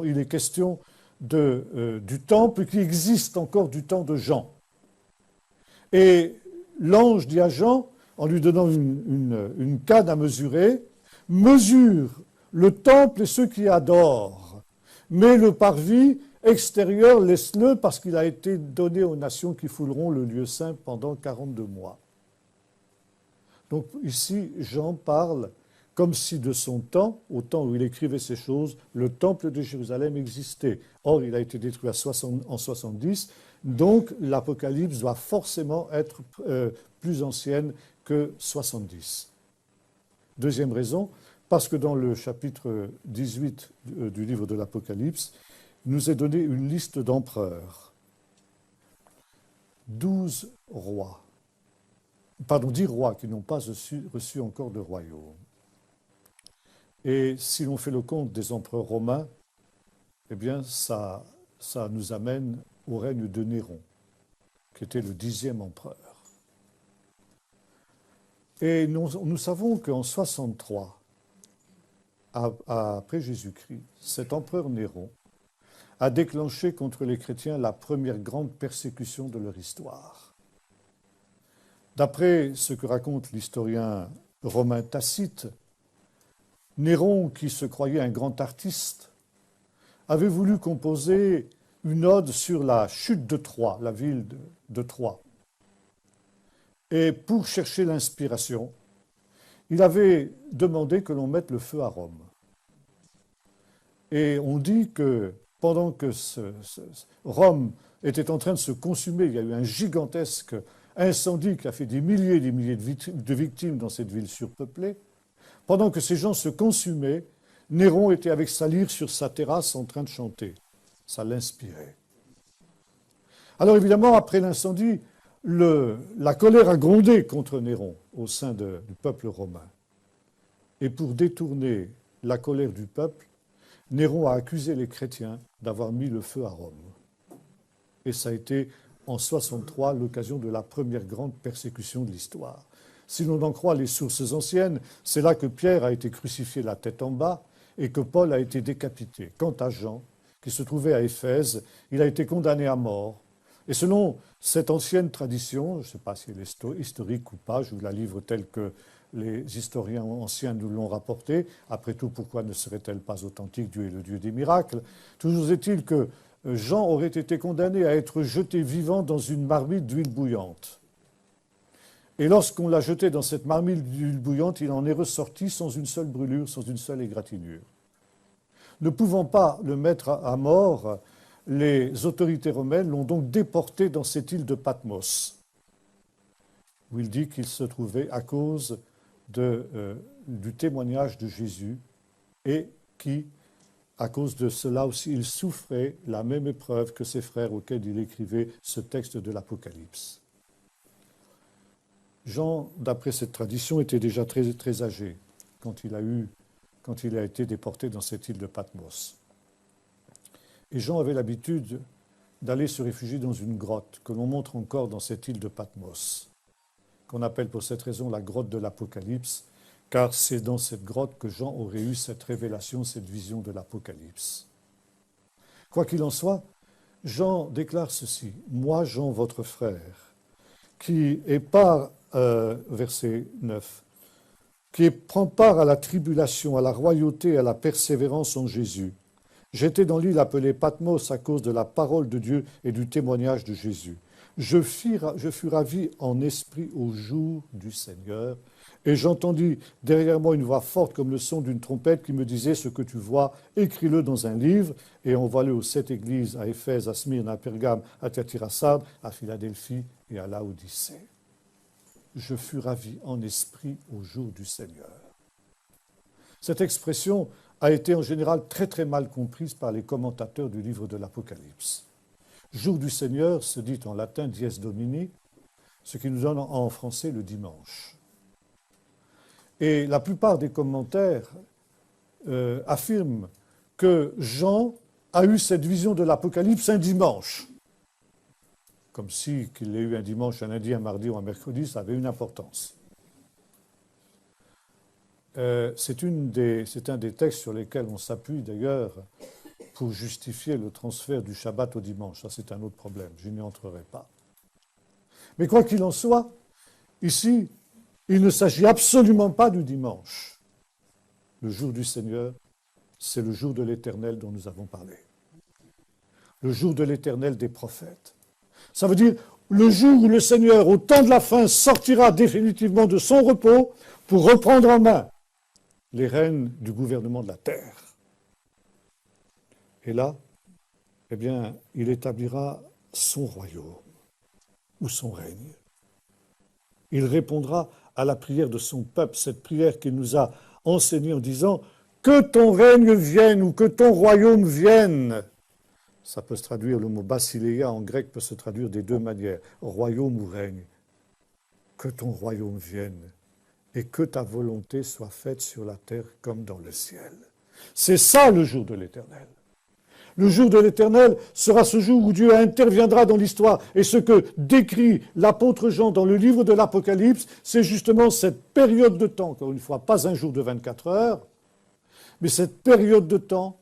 [SPEAKER 1] il est question du temple qui existe encore du temps de Jean. Et l'ange dit à Jean, en lui donnant une canne à mesurer, mesure le temple et ceux qui y adorent, mais le parvis extérieur, laisse-le parce qu'il a été donné aux nations qui fouleront le lieu saint pendant 42 mois. Donc ici, Jean parle comme si de son temps, au temps où il écrivait ces choses, le temple de Jérusalem existait. Or, il a été détruit en 70, donc l'Apocalypse doit forcément être plus ancienne que 70. Deuxième raison, parce que dans le chapitre 18 du livre de l'Apocalypse, il nous est donné une liste d'empereurs. 10 rois qui n'ont pas reçu encore de royaume. Et si l'on fait le compte des empereurs romains, eh bien, ça nous amène au règne de Néron, qui était le 10e empereur. Et nous savons qu'en 63, après Jésus-Christ, cet empereur Néron a déclenché contre les chrétiens la première grande persécution de leur histoire. D'après ce que raconte l'historien romain Tacite, Néron, qui se croyait un grand artiste, avait voulu composer une ode sur la chute de Troie, la ville de Troie. Et pour chercher l'inspiration, il avait demandé que l'on mette le feu à Rome. Et on dit que pendant que Rome était en train de se consumer, il y a eu un gigantesque incendie qui a fait des milliers et des milliers de victimes dans cette ville surpeuplée. Pendant que ces gens se consumaient, Néron était avec sa lyre sur sa terrasse en train de chanter. Ça l'inspirait. Alors évidemment, après l'incendie, la colère a grondé contre Néron au sein du peuple romain. Et pour détourner la colère du peuple, Néron a accusé les chrétiens d'avoir mis le feu à Rome. Et ça a été en 63 l'occasion de la première grande persécution de l'histoire. Si l'on en croit les sources anciennes, c'est là que Pierre a été crucifié la tête en bas et que Paul a été décapité. Quant à Jean, qui se trouvait à Éphèse, il a été condamné à mort. Et selon cette ancienne tradition, je ne sais pas si elle est historique ou pas, je vous la livre telle que les historiens anciens nous l'ont rapportée. Après tout, pourquoi ne serait-elle pas authentique? Dieu est le Dieu des miracles. Toujours est-il que Jean aurait été condamné à être jeté vivant dans une marmite d'huile bouillante. Et lorsqu'on l'a jeté dans cette marmite d'huile bouillante, il en est ressorti sans une seule brûlure, sans une seule égratignure. Ne pouvant pas le mettre à mort, les autorités romaines l'ont donc déporté dans cette île de Patmos, où il dit qu'il se trouvait à cause du témoignage de Jésus et qui, à cause de cela aussi, il souffrait la même épreuve que ses frères auxquels il écrivait ce texte de l'Apocalypse. Jean, d'après cette tradition, était déjà très, très âgé quand il a été déporté dans cette île de Patmos. Et Jean avait l'habitude d'aller se réfugier dans une grotte que l'on montre encore dans cette île de Patmos, qu'on appelle pour cette raison la grotte de l'Apocalypse, car c'est dans cette grotte que Jean aurait eu cette révélation, cette vision de l'Apocalypse. Quoi qu'il en soit, Jean déclare ceci: « Moi, Jean, votre frère, qui est part, verset 9, qui prend part à la tribulation, à la royauté et à la persévérance en Jésus. J'étais dans l'île appelée Patmos à cause de la parole de Dieu et du témoignage de Jésus. Je fus ravi en esprit au jour du Seigneur, et j'entendis derrière moi une voix forte comme le son d'une trompette qui me disait: ce que tu vois, écris-le dans un livre et envoie-le aux 7 églises, à Éphèse, à Smyrne, à Pergame, à Thyatira, Sardes, à Philadelphie et à Laodicée. Je fus ravi en esprit au jour du Seigneur. » Cette expression a été en général très très mal comprise par les commentateurs du livre de l'Apocalypse. Jour du Seigneur se dit en latin dies domini, ce qui nous donne en français le dimanche. Et la plupart des commentaires affirment que Jean a eu cette vision de l'Apocalypse un dimanche. Comme si qu'il l'ait eu un dimanche, un lundi, un mardi ou un mercredi, ça avait une importance. C'est un des textes sur lesquels on s'appuie d'ailleurs pour justifier le transfert du Shabbat au dimanche. Ça, c'est un autre problème, je n'y entrerai pas. Mais quoi qu'il en soit, ici, il ne s'agit absolument pas du dimanche. Le jour du Seigneur, c'est le jour de l'Éternel dont nous avons parlé. Le jour de l'Éternel des prophètes. Ça veut dire le jour où le Seigneur, au temps de la fin, sortira définitivement de son repos pour reprendre en main les rênes du gouvernement de la terre. Et là, eh bien, il établira son royaume ou son règne. Il répondra à la prière de son peuple, cette prière qu'il nous a enseignée en disant « Que ton règne vienne ou que ton royaume vienne ». Ça peut se traduire, le mot basileia en grec peut se traduire des deux manières, royaume ou règne. Que ton royaume vienne et que ta volonté soit faite sur la terre comme dans le ciel. C'est ça le jour de l'Éternel. Le jour de l'Éternel sera ce jour où Dieu interviendra dans l'histoire. Et ce que décrit l'apôtre Jean dans le livre de l'Apocalypse, c'est justement cette période de temps, encore une fois, pas un jour de 24 heures, mais cette période de temps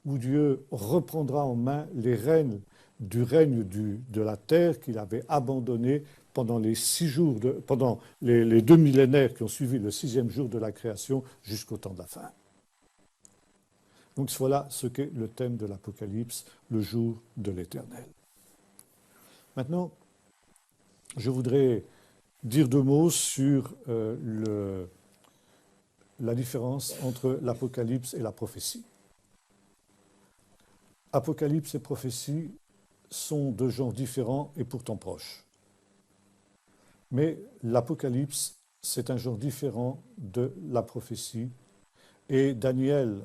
[SPEAKER 1] où Dieu reprendra en main les rênes du règne de la terre qu'il avait abandonné pendant les 6 jours, pendant les 2 millénaires qui ont suivi le 6e jour de la création jusqu'au temps de la fin. Donc voilà ce qu'est le thème de l'Apocalypse, le jour de l'Éternel. Maintenant, je voudrais dire 2 mots sur la différence entre l'Apocalypse et la prophétie. Apocalypse et prophétie sont 2 genres différents et pourtant proches. Mais l'Apocalypse, c'est un genre différent de la prophétie. Et Daniel,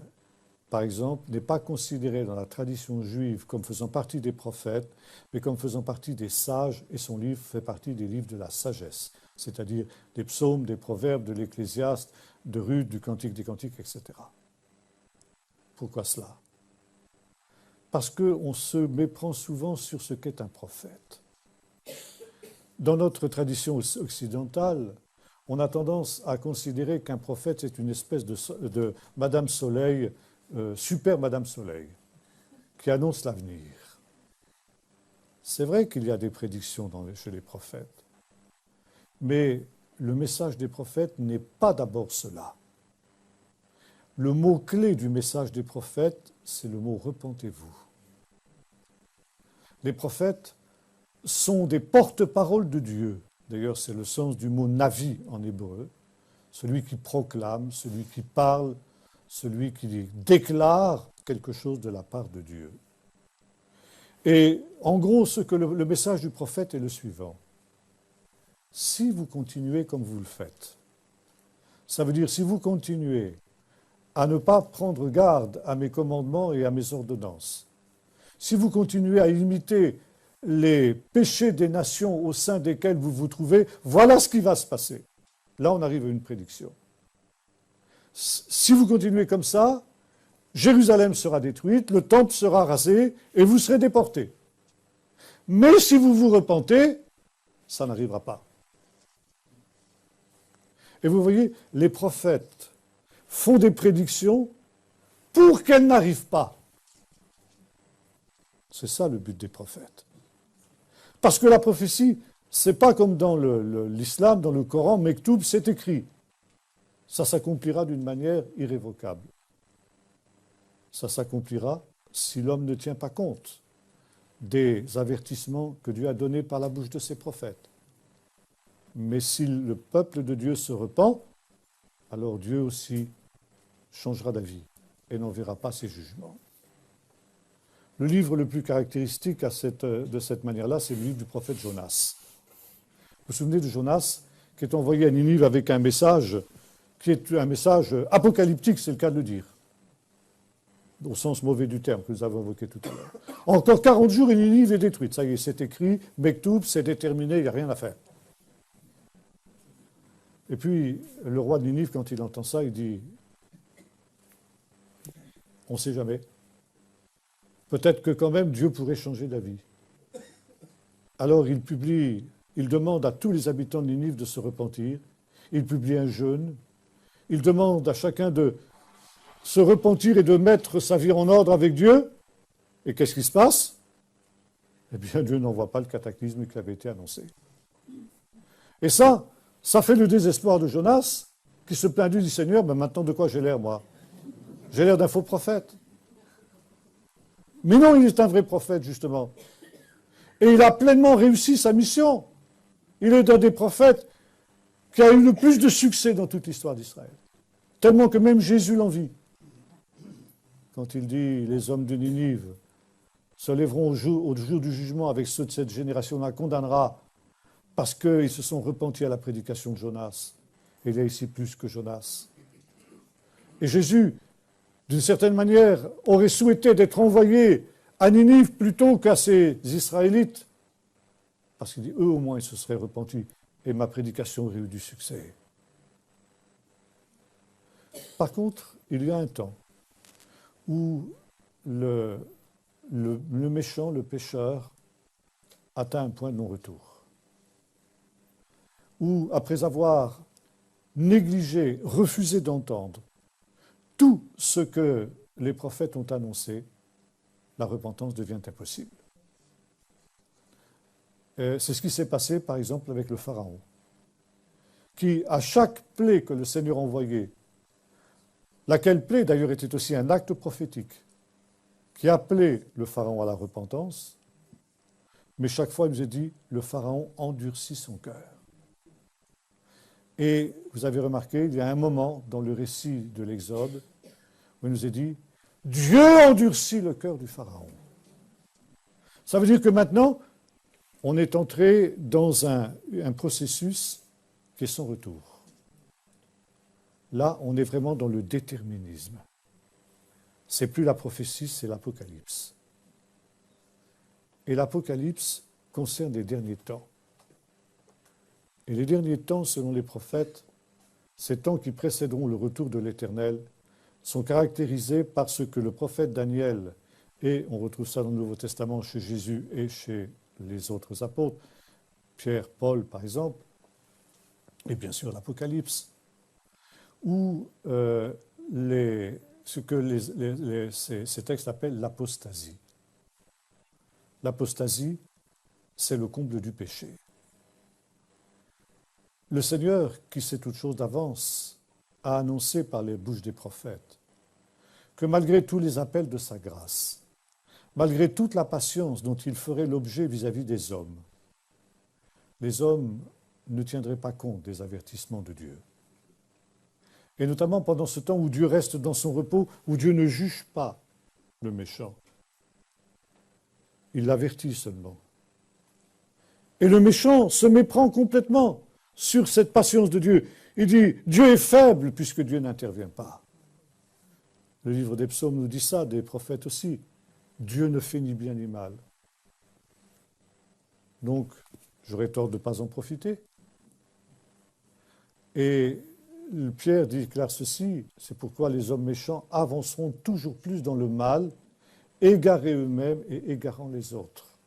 [SPEAKER 1] par exemple, n'est pas considéré dans la tradition juive comme faisant partie des prophètes, mais comme faisant partie des sages, et son livre fait partie des livres de la sagesse, c'est-à-dire des psaumes, des proverbes, de l'Ecclésiaste, de Ruth, du Cantique des Cantiques, etc. Pourquoi cela? Parce qu'on se méprend souvent sur ce qu'est un prophète. Dans notre tradition occidentale, on a tendance à considérer qu'un prophète, c'est une espèce de Madame Soleil, super Madame Soleil, qui annonce l'avenir. C'est vrai qu'il y a des prédictions chez les prophètes, mais le message des prophètes n'est pas d'abord cela. Le mot-clé du message des prophètes, c'est le mot « repentez-vous ». Les prophètes sont des porte-paroles de Dieu. D'ailleurs, c'est le sens du mot « navi » en hébreu, celui qui proclame, celui qui parle, celui qui déclare quelque chose de la part de Dieu. Et en gros, le message du prophète est le suivant. Si vous continuez comme vous le faites, ça veut dire si vous continuez à ne pas prendre garde à mes commandements et à mes ordonnances, si vous continuez à imiter les péchés des nations au sein desquelles vous vous trouvez, voilà ce qui va se passer. Là, on arrive à une prédiction. Si vous continuez comme ça, Jérusalem sera détruite, le temple sera rasé et vous serez déportés. Mais si vous vous repentez, ça n'arrivera pas. Et vous voyez, les prophètes font des prédictions pour qu'elles n'arrivent pas. C'est ça le but des prophètes. Parce que la prophétie, c'est pas comme dans l'islam, dans le Coran, Mektoub, c'est écrit. Ça s'accomplira d'une manière irrévocable. Ça s'accomplira si l'homme ne tient pas compte des avertissements que Dieu a donnés par la bouche de ses prophètes. Mais si le peuple de Dieu se repent, alors Dieu aussi changera d'avis et n'enverra pas ses jugements. Le livre le plus caractéristique de cette manière-là, c'est le livre du prophète Jonas. Vous vous souvenez de Jonas, qui est envoyé à Ninive avec un message qui est un message apocalyptique, c'est le cas de le dire, au sens mauvais du terme que nous avons évoqué tout à l'heure. Encore 40 jours et Ninive est détruite. Ça y est, c'est écrit, Mektoub, c'est déterminé, il n'y a rien à faire. Et puis, le roi de Ninive, quand il entend ça, il dit, on ne sait jamais. Peut-être que quand même Dieu pourrait changer d'avis. Alors il demande à tous les habitants de Ninive de se repentir. Il publie un jeûne. Il demande à chacun de se repentir et de mettre sa vie en ordre avec Dieu. Et qu'est-ce qui se passe? Eh bien, Dieu n'envoie pas le cataclysme qui avait été annoncé. Et ça fait le désespoir de Jonas, qui se plaint du Seigneur, mais maintenant de quoi j'ai l'air, moi? J'ai l'air d'un faux prophète. Mais non, il est un vrai prophète, justement. Et il a pleinement réussi sa mission. Il est un des prophètes qui a eu le plus de succès dans toute l'histoire d'Israël. Tellement que même Jésus l'envie. Quand il dit « Les hommes de Ninive se lèveront au jour du jugement avec ceux de cette génération, on la condamnera parce qu'ils se sont repentis à la prédication de Jonas. » Et il y a ici plus que Jonas. Et Jésus, d'une certaine manière, aurait souhaité d'être envoyé à Ninive plutôt qu'à ces Israélites. Parce qu'il dit, eux au moins, ils se seraient repentis et ma prédication aurait eu du succès. Par contre, il y a un temps où le méchant, le pécheur, atteint un point de non-retour. Où, après avoir négligé, refusé d'entendre tout ce que les prophètes ont annoncé, la repentance devient impossible. C'est ce qui s'est passé, par exemple, avec le Pharaon, qui, à chaque plaie que le Seigneur envoyait, laquelle plaie d'ailleurs était aussi un acte prophétique, qui appelait le Pharaon à la repentance, mais chaque fois il nous est dit, le Pharaon endurcit son cœur. Et vous avez remarqué, il y a un moment dans le récit de l'Exode où il nous est dit, Dieu endurcit le cœur du Pharaon. Ça veut dire que maintenant, on est entré dans un processus qui est sans retour. Là, on est vraiment dans le déterminisme. C'est plus la prophétie, c'est l'Apocalypse. Et l'Apocalypse concerne les derniers temps. Et les derniers temps, selon les prophètes, ces temps qui précéderont le retour de l'Éternel, sont caractérisés par ce que le prophète Daniel, et on retrouve ça dans le Nouveau Testament chez Jésus et chez les autres apôtres, Pierre, Paul par exemple, et bien sûr l'Apocalypse, où ce que ces textes appellent l'apostasie. L'apostasie, c'est le comble du péché. Le Seigneur, qui sait toutes choses d'avance, a annoncé par les bouches des prophètes que malgré tous les appels de sa grâce, malgré toute la patience dont il ferait l'objet vis-à-vis des hommes, les hommes ne tiendraient pas compte des avertissements de Dieu. Et notamment pendant ce temps où Dieu reste dans son repos, où Dieu ne juge pas le méchant. Il l'avertit seulement. Et le méchant se méprend complètement sur cette patience de Dieu. Il dit, Dieu est faible puisque Dieu n'intervient pas. Le livre des psaumes nous dit ça, des prophètes aussi. Dieu ne fait ni bien ni mal. Donc, j'aurais tort de ne pas en profiter. Et Pierre déclare ceci, c'est pourquoi les hommes méchants avanceront toujours plus dans le mal, égarés eux-mêmes et égarant les autres.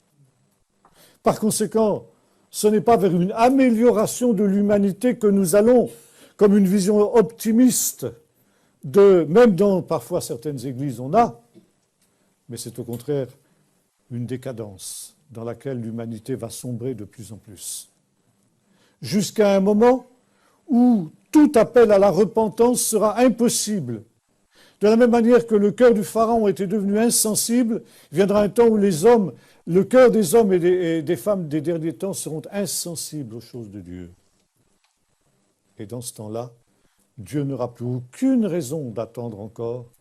[SPEAKER 1] Par conséquent, ce n'est pas vers une amélioration de l'humanité que nous allons, comme une vision optimiste, même dans parfois certaines églises on a, mais c'est au contraire une décadence dans laquelle l'humanité va sombrer de plus en plus. Jusqu'à un moment où tout appel à la repentance sera impossible. De la même manière que le cœur du Pharaon était devenu insensible, il viendra un temps où le cœur des hommes et des femmes des derniers temps seront insensibles aux choses de Dieu. Et dans ce temps-là, Dieu n'aura plus aucune raison d'attendre encore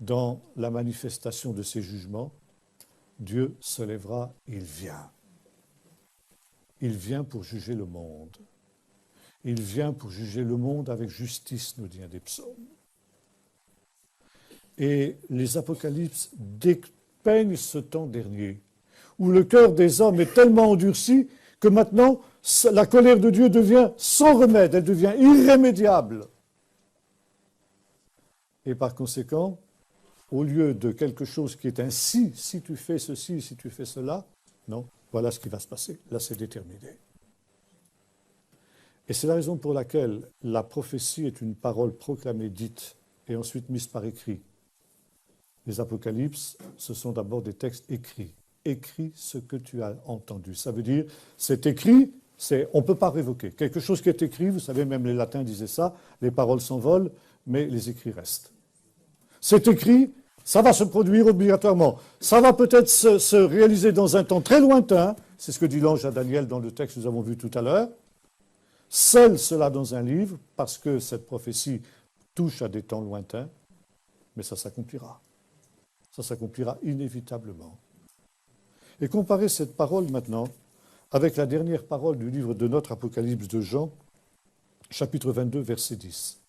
[SPEAKER 1] dans la manifestation de ses jugements. Dieu se lèvera, il vient. Il vient pour juger le monde. Il vient pour juger le monde avec justice, nous dit un des psaumes. Et les apocalypses dépeignent ce temps dernier, où le cœur des hommes est tellement endurci que maintenant, la colère de Dieu devient sans remède, elle devient irrémédiable. Et par conséquent, au lieu de quelque chose qui est un si tu fais ceci, si tu fais cela, non, voilà ce qui va se passer. Là, c'est déterminé. Et c'est la raison pour laquelle la prophétie est une parole proclamée, dite, et ensuite mise par écrit. Les apocalypses, ce sont d'abord des textes écrits. Écris ce que tu as entendu. Ça veut dire, c'est écrit, on ne peut pas révoquer. Quelque chose qui est écrit, vous savez, même les latins disaient ça, les paroles s'envolent, mais les écrits restent. C'est écrit, ça va se produire obligatoirement. Ça va peut-être se réaliser dans un temps très lointain, c'est ce que dit l'ange à Daniel dans le texte que nous avons vu tout à l'heure. Scelle cela dans un livre, parce que cette prophétie touche à des temps lointains, mais ça s'accomplira. Ça s'accomplira inévitablement. Et comparez cette parole maintenant avec la dernière parole du livre de notre Apocalypse de Jean, chapitre 22, verset 10.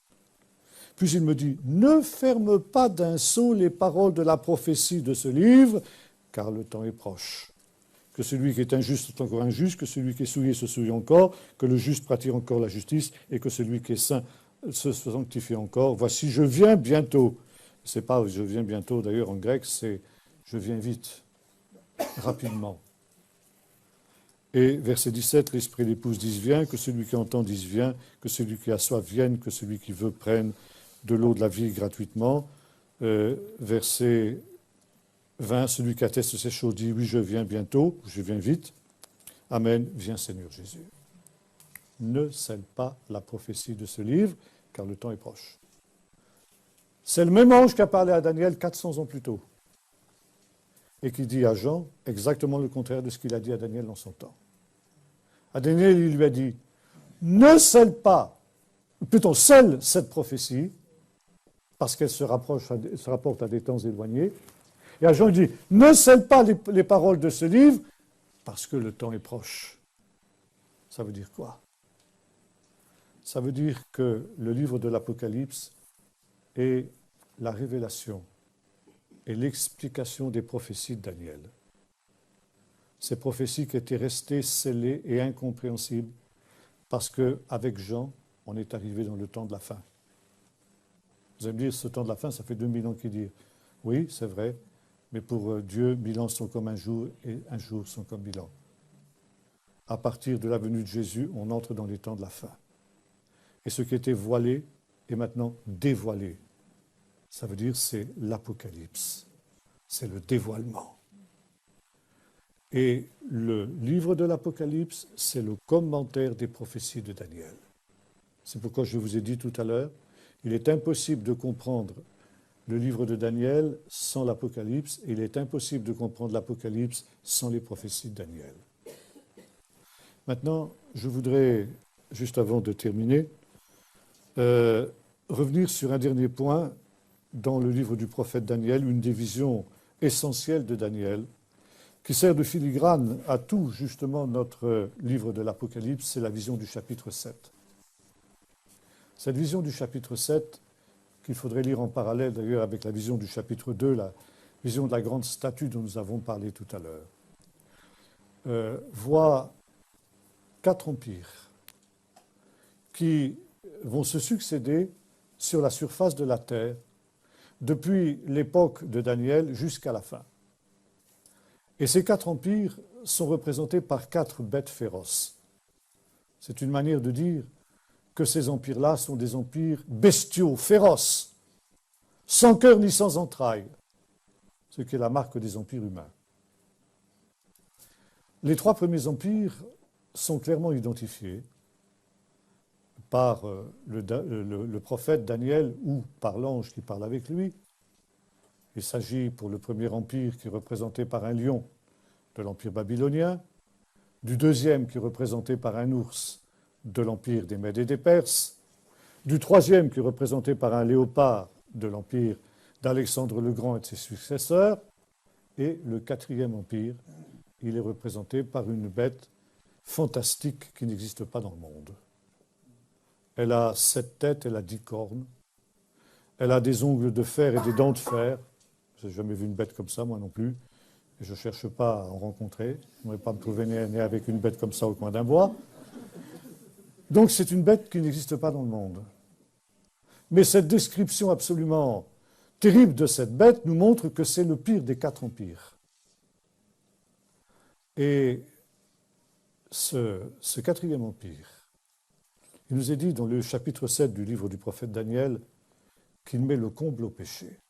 [SPEAKER 1] Puis il me dit, ne ferme pas d'un sceau les paroles de la prophétie de ce livre, car le temps est proche. Que celui qui est injuste soit encore injuste, que celui qui est souillé se souille encore, que le juste pratique encore la justice, et que celui qui est saint se sanctifie encore. Voici, je viens bientôt. C'est pas je viens bientôt, d'ailleurs, en grec, c'est je viens vite, rapidement. Et verset 17, l'esprit de l'épouse dit viens, que celui qui entend dise viens, que celui qui a soif vienne, que celui qui veut prenne de l'eau de la vie gratuitement. verset 20, celui qui atteste ces choses dit, oui, je viens bientôt, je viens vite. Amen, viens Seigneur Jésus. Ne scelle pas la prophétie de ce livre, car le temps est proche. C'est le même ange qui a parlé à Daniel 400 ans plus tôt, et qui dit à Jean exactement le contraire de ce qu'il a dit à Daniel dans son temps. À Daniel, il lui a dit, ne scelle pas, plutôt scelle cette prophétie, parce qu'elle se rapporte à des temps éloignés. Et à Jean, il dit, ne scelle pas les paroles de ce livre, parce que le temps est proche. Ça veut dire quoi? Ça veut dire que le livre de l'Apocalypse est la révélation et l'explication des prophéties de Daniel. Ces prophéties qui étaient restées scellées et incompréhensibles, parce qu'avec Jean, on est arrivé dans le temps de la fin. Vous allez me dire, ce temps de la fin, ça fait 2000 ans qu'il dit. Oui, c'est vrai, mais pour Dieu, 1000 ans sont comme un jour et un jour sont comme 1000 ans. À partir de la venue de Jésus, on entre dans les temps de la fin. Et ce qui était voilé est maintenant dévoilé. Ça veut dire c'est l'Apocalypse, c'est le dévoilement. Et le livre de l'Apocalypse, c'est le commentaire des prophéties de Daniel. C'est pourquoi je vous ai dit tout à l'heure, il est impossible de comprendre le livre de Daniel sans l'Apocalypse, et il est impossible de comprendre l'Apocalypse sans les prophéties de Daniel. Maintenant, je voudrais, juste avant de terminer, revenir sur un dernier point dans le livre du prophète Daniel, une des visions essentielles de Daniel, qui sert de filigrane à tout, justement, notre livre de l'Apocalypse, c'est la vision du chapitre 7. Cette vision du chapitre 7, qu'il faudrait lire en parallèle d'ailleurs avec la vision du chapitre 2, la vision de la grande statue dont nous avons parlé tout à l'heure, voit 4 empires qui vont se succéder sur la surface de la terre depuis l'époque de Daniel jusqu'à la fin. Et ces 4 empires sont représentés par 4 bêtes féroces. C'est une manière de dire que ces empires-là sont des empires bestiaux, féroces, sans cœur ni sans entrailles, ce qui est la marque des empires humains. Les 3 premiers empires sont clairement identifiés par le prophète Daniel ou par l'ange qui parle avec lui. Il s'agit pour le premier empire qui est représenté par un lion de l'empire babylonien, du deuxième qui est représenté par un ours de l'empire des Mèdes et des Perses, du troisième qui est représenté par un léopard de l'empire d'Alexandre le Grand et de ses successeurs, et le 4e empire, il est représenté par une bête fantastique qui n'existe pas dans le monde. Elle a 7 têtes, elle a 10 cornes, elle a des ongles de fer et des dents de fer. Je n'ai jamais vu une bête comme ça, moi non plus, et je ne cherche pas à en rencontrer. Je n'aimerais pas me trouver né avec une bête comme ça au coin d'un bois. Donc c'est une bête qui n'existe pas dans le monde. Mais cette description absolument terrible de cette bête nous montre que c'est le pire des 4 empires. Et ce 4e empire, il nous est dit dans le chapitre 7 du livre du prophète Daniel qu'il met le comble au péché.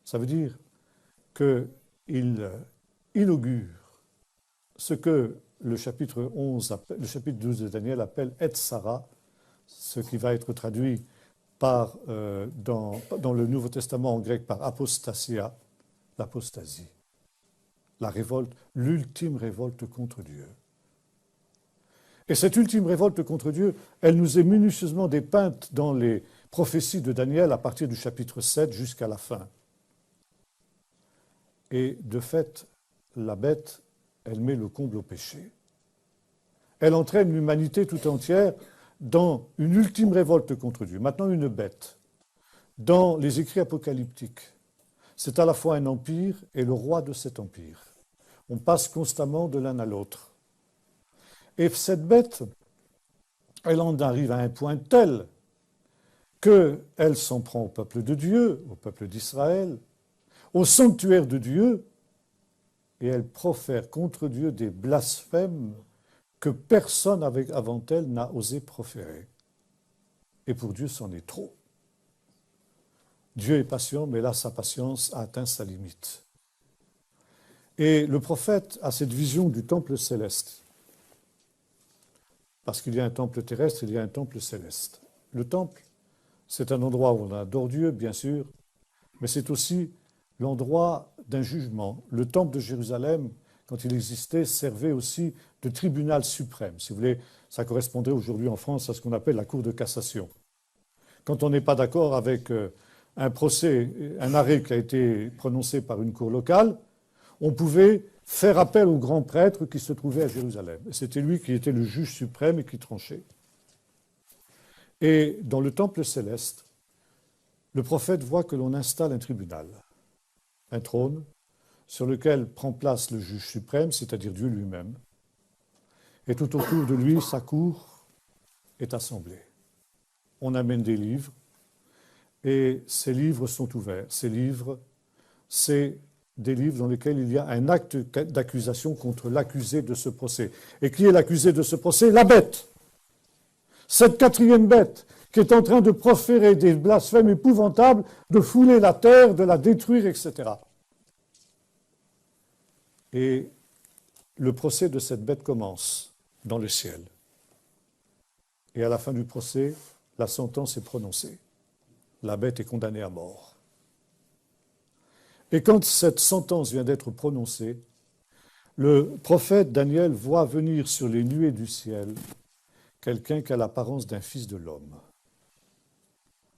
[SPEAKER 1] Ça veut dire qu'il inaugure ce que le chapitre 12 de Daniel appelle Et Sarah, ce qui va être traduit dans le Nouveau Testament en grec par apostasia, l'apostasie, la révolte, l'ultime révolte contre Dieu. Et cette ultime révolte contre Dieu, elle nous est minutieusement dépeinte dans les prophéties de Daniel à partir du chapitre 7 jusqu'à la fin. Et de fait, la bête, elle met le comble au péché. Elle entraîne l'humanité tout entière dans une ultime révolte contre Dieu. Maintenant, une bête. Dans les écrits apocalyptiques, c'est à la fois un empire et le roi de cet empire. On passe constamment de l'un à l'autre. Et cette bête, elle en arrive à un point tel qu'elle s'en prend au peuple de Dieu, au peuple d'Israël, au sanctuaire de Dieu, et elle profère contre Dieu des blasphèmes que personne avant elle n'a osé proférer. Et pour Dieu, c'en est trop. Dieu est patient, mais là, sa patience a atteint sa limite. Et le prophète a cette vision du temple céleste. Parce qu'il y a un temple terrestre, il y a un temple céleste. Le temple, c'est un endroit où on adore Dieu, bien sûr, mais c'est aussi l'endroit d'un jugement. Le temple de Jérusalem, quand il existait, servait aussi de tribunal suprême. Si vous voulez, ça correspondrait aujourd'hui en France à ce qu'on appelle la cour de cassation. Quand on n'est pas d'accord avec un procès, un arrêt qui a été prononcé par une cour locale, on pouvait faire appel au grand prêtre qui se trouvait à Jérusalem. C'était lui qui était le juge suprême et qui tranchait. Et dans le temple céleste, le prophète voit que l'on installe un tribunal, un trône, sur lequel prend place le juge suprême, c'est-à-dire Dieu lui-même. Et tout autour de lui, sa cour est assemblée. On amène des livres, et ces livres sont ouverts. Ces livres, c'est des livres dans lesquels il y a un acte d'accusation contre l'accusé de ce procès. Et qui est l'accusé de ce procès? La bête. Cette quatrième bête qui est en train de proférer des blasphèmes épouvantables, de fouler la terre, de la détruire, etc. Et le procès de cette bête commence dans le ciel. Et à la fin du procès, la sentence est prononcée. La bête est condamnée à mort. Et quand cette sentence vient d'être prononcée, le prophète Daniel voit venir sur les nuées du ciel quelqu'un qui a l'apparence d'un fils de l'homme.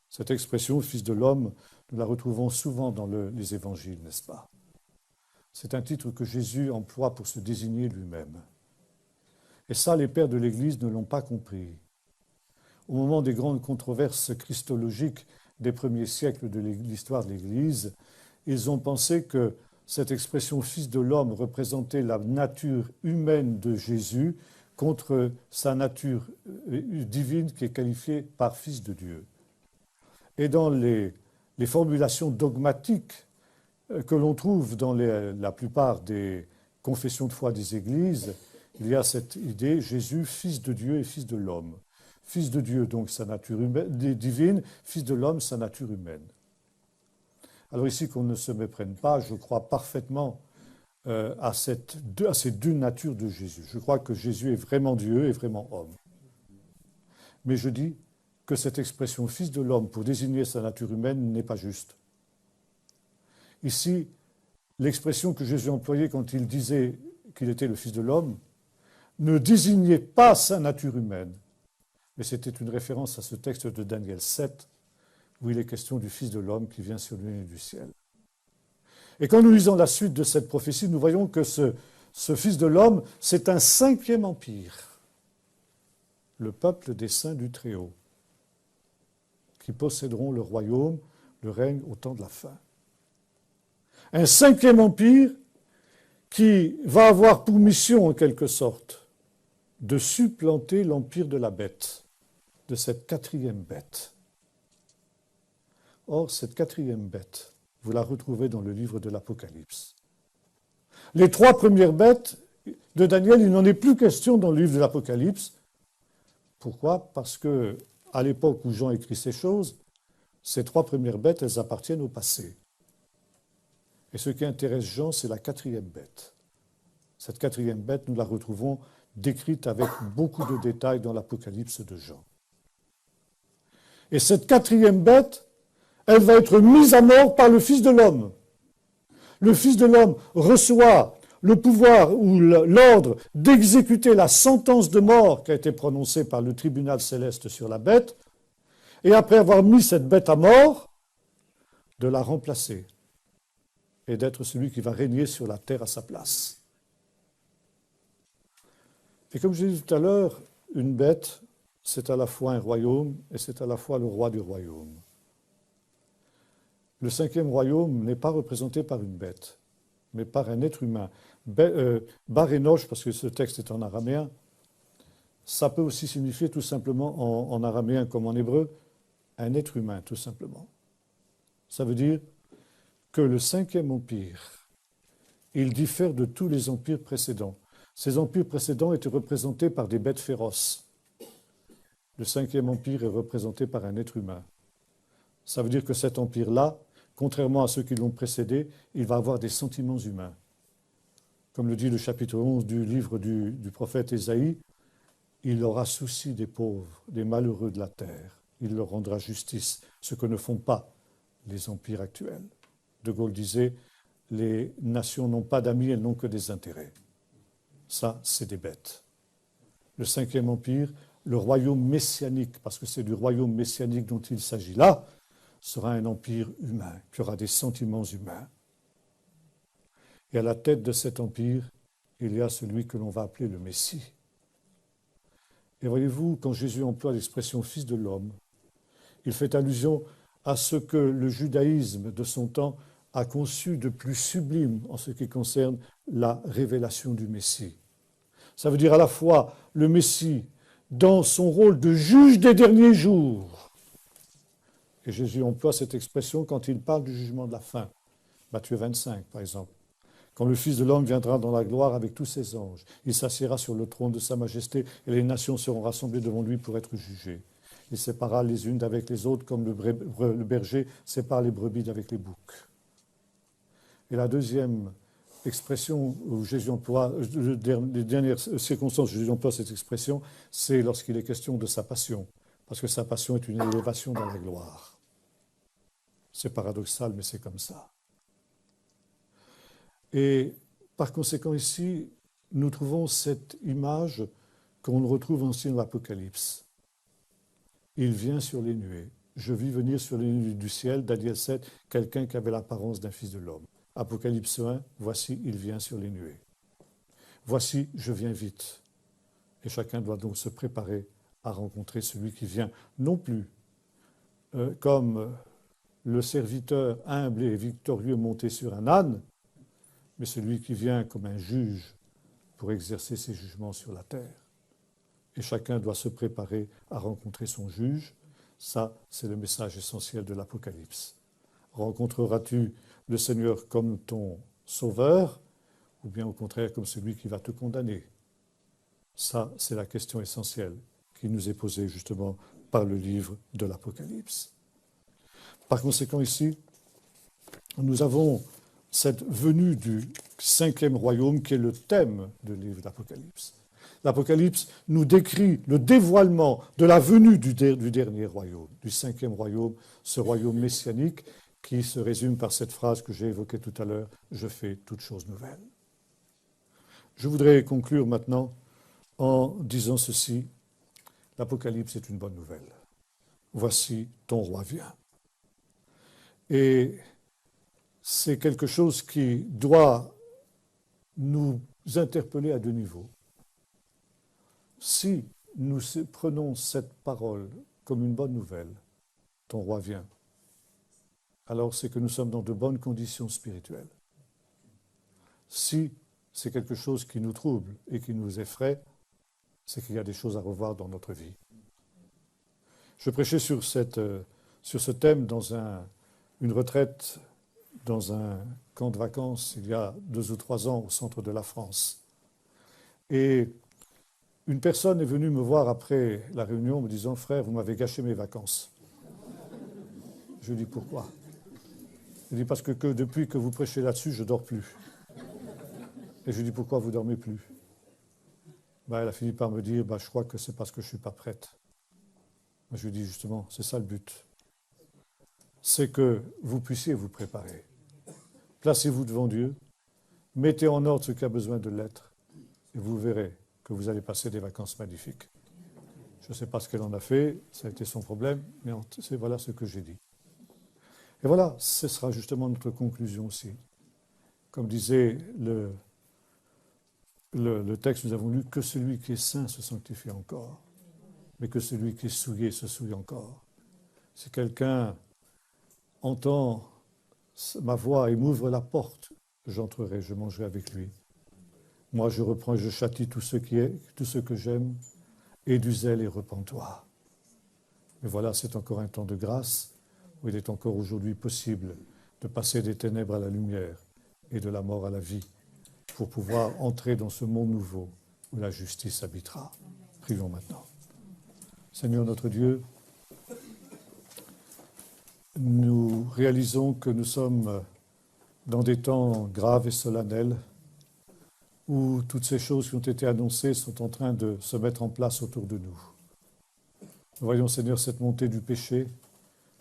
[SPEAKER 1] Cette expression, fils de l'homme, nous la retrouvons souvent dans les évangiles, n'est-ce pas? C'est un titre que Jésus emploie pour se désigner lui-même. Et ça, les pères de l'Église ne l'ont pas compris. Au moment des grandes controverses christologiques des premiers siècles de l'histoire de l'Église, ils ont pensé que cette expression fils de l'homme représentait la nature humaine de Jésus contre sa nature divine qui est qualifiée par fils de Dieu. Et dans les formulations dogmatiques que l'on trouve dans la plupart des confessions de foi des églises, il y a cette idée, Jésus, fils de Dieu et fils de l'homme. Fils de Dieu, donc sa nature divine, fils de l'homme, sa nature humaine. Alors ici, qu'on ne se méprenne pas, je crois parfaitement à ces deux natures de Jésus. Je crois que Jésus est vraiment Dieu et vraiment homme. Mais je dis que cette expression fils de l'homme pour désigner sa nature humaine n'est pas juste. Ici, l'expression que Jésus employait quand il disait qu'il était le fils de l'homme ne désignait pas sa nature humaine, mais c'était une référence à ce texte de Daniel 7, où il est question du fils de l'homme qui vient sur les nuées du ciel. Et quand nous lisons la suite de cette prophétie, nous voyons que ce fils de l'homme, c'est un cinquième empire, le peuple des saints du Très-Haut, qui posséderont le royaume, le règne au temps de la fin. Un cinquième empire qui va avoir pour mission, en quelque sorte, de supplanter l'empire de la bête, de cette quatrième bête. Or, cette quatrième bête, vous la retrouvez dans le livre de l'Apocalypse. Les trois premières bêtes de Daniel, il n'en est plus question dans le livre de l'Apocalypse. Pourquoi? Parce que, à l'époque où Jean écrit ces choses, ces trois premières bêtes, elles appartiennent au passé. Et ce qui intéresse Jean, c'est la quatrième bête. Cette quatrième bête, nous la retrouvons décrite avec beaucoup de détails dans l'Apocalypse de Jean. Et cette quatrième bête, elle va être mise à mort par le Fils de l'homme. Le Fils de l'homme reçoit le pouvoir ou l'ordre d'exécuter la sentence de mort qui a été prononcée par le tribunal céleste sur la bête, et après avoir mis cette bête à mort, de la remplacer et d'être celui qui va régner sur la terre à sa place. Et comme je l'ai dit tout à l'heure, une bête, c'est à la fois un royaume et c'est à la fois le roi du royaume. Le cinquième royaume n'est pas représenté par une bête, mais par un être humain. Bar Enoch, parce que ce texte est en araméen, ça peut aussi signifier tout simplement en araméen comme en hébreu, un être humain, tout simplement. Ça veut dire que le cinquième empire, il diffère de tous les empires précédents. Ces empires précédents étaient représentés par des bêtes féroces. Le cinquième empire est représenté par un être humain. Ça veut dire que cet empire-là, contrairement à ceux qui l'ont précédé, il va avoir des sentiments humains. Comme le dit le chapitre 11 du livre du prophète Ésaïe, il aura souci des pauvres, des malheureux de la terre. Il leur rendra justice, ce que ne font pas les empires actuels. De Gaulle disait, les nations n'ont pas d'amis, elles n'ont que des intérêts. Ça, c'est des bêtes. Le cinquième empire, le royaume messianique, parce que c'est du royaume messianique dont il s'agit là, sera un empire humain, qui aura des sentiments humains. Et à la tête de cet empire, il y a celui que l'on va appeler le Messie. Et voyez-vous, quand Jésus emploie l'expression « fils de l'homme », il fait allusion à ce que le judaïsme de son temps a conçu de plus sublime en ce qui concerne la révélation du Messie. Ça veut dire à la fois le Messie dans son rôle de juge des derniers jours. Et Jésus emploie cette expression quand il parle du jugement de la fin. Matthieu 25, par exemple. Quand le Fils de l'homme viendra dans la gloire avec tous ses anges, il s'assiera sur le trône de sa majesté et les nations seront rassemblées devant lui pour être jugées. Il séparera les unes d'avec les autres comme le berger sépare les brebis d'avec les boucs. Et la deuxième expression où Jésus emploie, les dernières circonstances où Jésus emploie cette expression, c'est lorsqu'il est question de sa passion, parce que sa passion est une élévation dans la gloire. C'est paradoxal, mais c'est comme ça. Et par conséquent ici, nous trouvons cette image qu'on retrouve aussi dans l'Apocalypse. Il vient sur les nuées. Je vis venir sur les nuées du ciel, Daniel 7, quelqu'un qui avait l'apparence d'un fils de l'homme. Apocalypse 1, voici, il vient sur les nuées. Voici, je viens vite. Et chacun doit donc se préparer à rencontrer celui qui vient, non plus comme le serviteur humble et victorieux monté sur un âne, mais celui qui vient comme un juge pour exercer ses jugements sur la terre. Et chacun doit se préparer à rencontrer son juge. Ça, c'est le message essentiel de l'Apocalypse. Rencontreras-tu le Seigneur comme ton sauveur, ou bien au contraire comme celui qui va te condamner? Ça, c'est la question essentielle qui nous est posée justement par le livre de l'Apocalypse. Par conséquent, ici, nous avons cette venue du cinquième royaume qui est le thème du livre de l'Apocalypse. L'Apocalypse nous décrit le dévoilement de la venue du dernier royaume, du cinquième royaume, ce royaume messianique qui se résume par cette phrase que j'ai évoquée tout à l'heure, « Je fais toutes choses nouvelles ». Je voudrais conclure maintenant en disant ceci, l'Apocalypse est une bonne nouvelle. Voici, ton roi vient. Et c'est quelque chose qui doit nous interpeller à deux niveaux. Si nous prenons cette parole comme une bonne nouvelle, ton roi vient, alors c'est que nous sommes dans de bonnes conditions spirituelles. Si c'est quelque chose qui nous trouble et qui nous effraie, c'est qu'il y a des choses à revoir dans notre vie. Je prêchais sur ce thème dans une retraite, dans un camp de vacances, il y a 2 ou 3 ans, au centre de la France. Et une personne est venue me voir après la réunion me disant « Frère, vous m'avez gâché mes vacances. » Je lui dis « Pourquoi ?» Il dit « Parce que depuis que vous prêchez là-dessus, je ne dors plus. » Et je lui dis « Pourquoi vous ne dormez plus ?» Elle a fini par me dire « Je crois que c'est parce que je ne suis pas prête. » Je lui dis justement, c'est ça le but. C'est que vous puissiez vous préparer. Placez-vous devant Dieu, mettez en ordre ce qui a besoin de l'être, et vous verrez que vous allez passer des vacances magnifiques. Je ne sais pas ce qu'elle en a fait, ça a été son problème, mais voilà ce que j'ai dit. Et voilà, ce sera justement notre conclusion aussi. Comme disait le texte que nous avons lu, que celui qui est saint se sanctifie encore, mais que celui qui est souillé se souille encore. Si quelqu'un entend ma voix et m'ouvre la porte, j'entrerai, je mangerai avec lui. Moi, je reprends et je châtie tout ce que j'aime, et du zèle et repens-toi. Mais voilà, c'est encore un temps de grâce où il est encore aujourd'hui possible de passer des ténèbres à la lumière et de la mort à la vie pour pouvoir entrer dans ce monde nouveau où la justice habitera. Prions maintenant. Seigneur notre Dieu, nous réalisons que nous sommes dans des temps graves et solennels où toutes ces choses qui ont été annoncées sont en train de se mettre en place autour de nous. Nous voyons, Seigneur, cette montée du péché.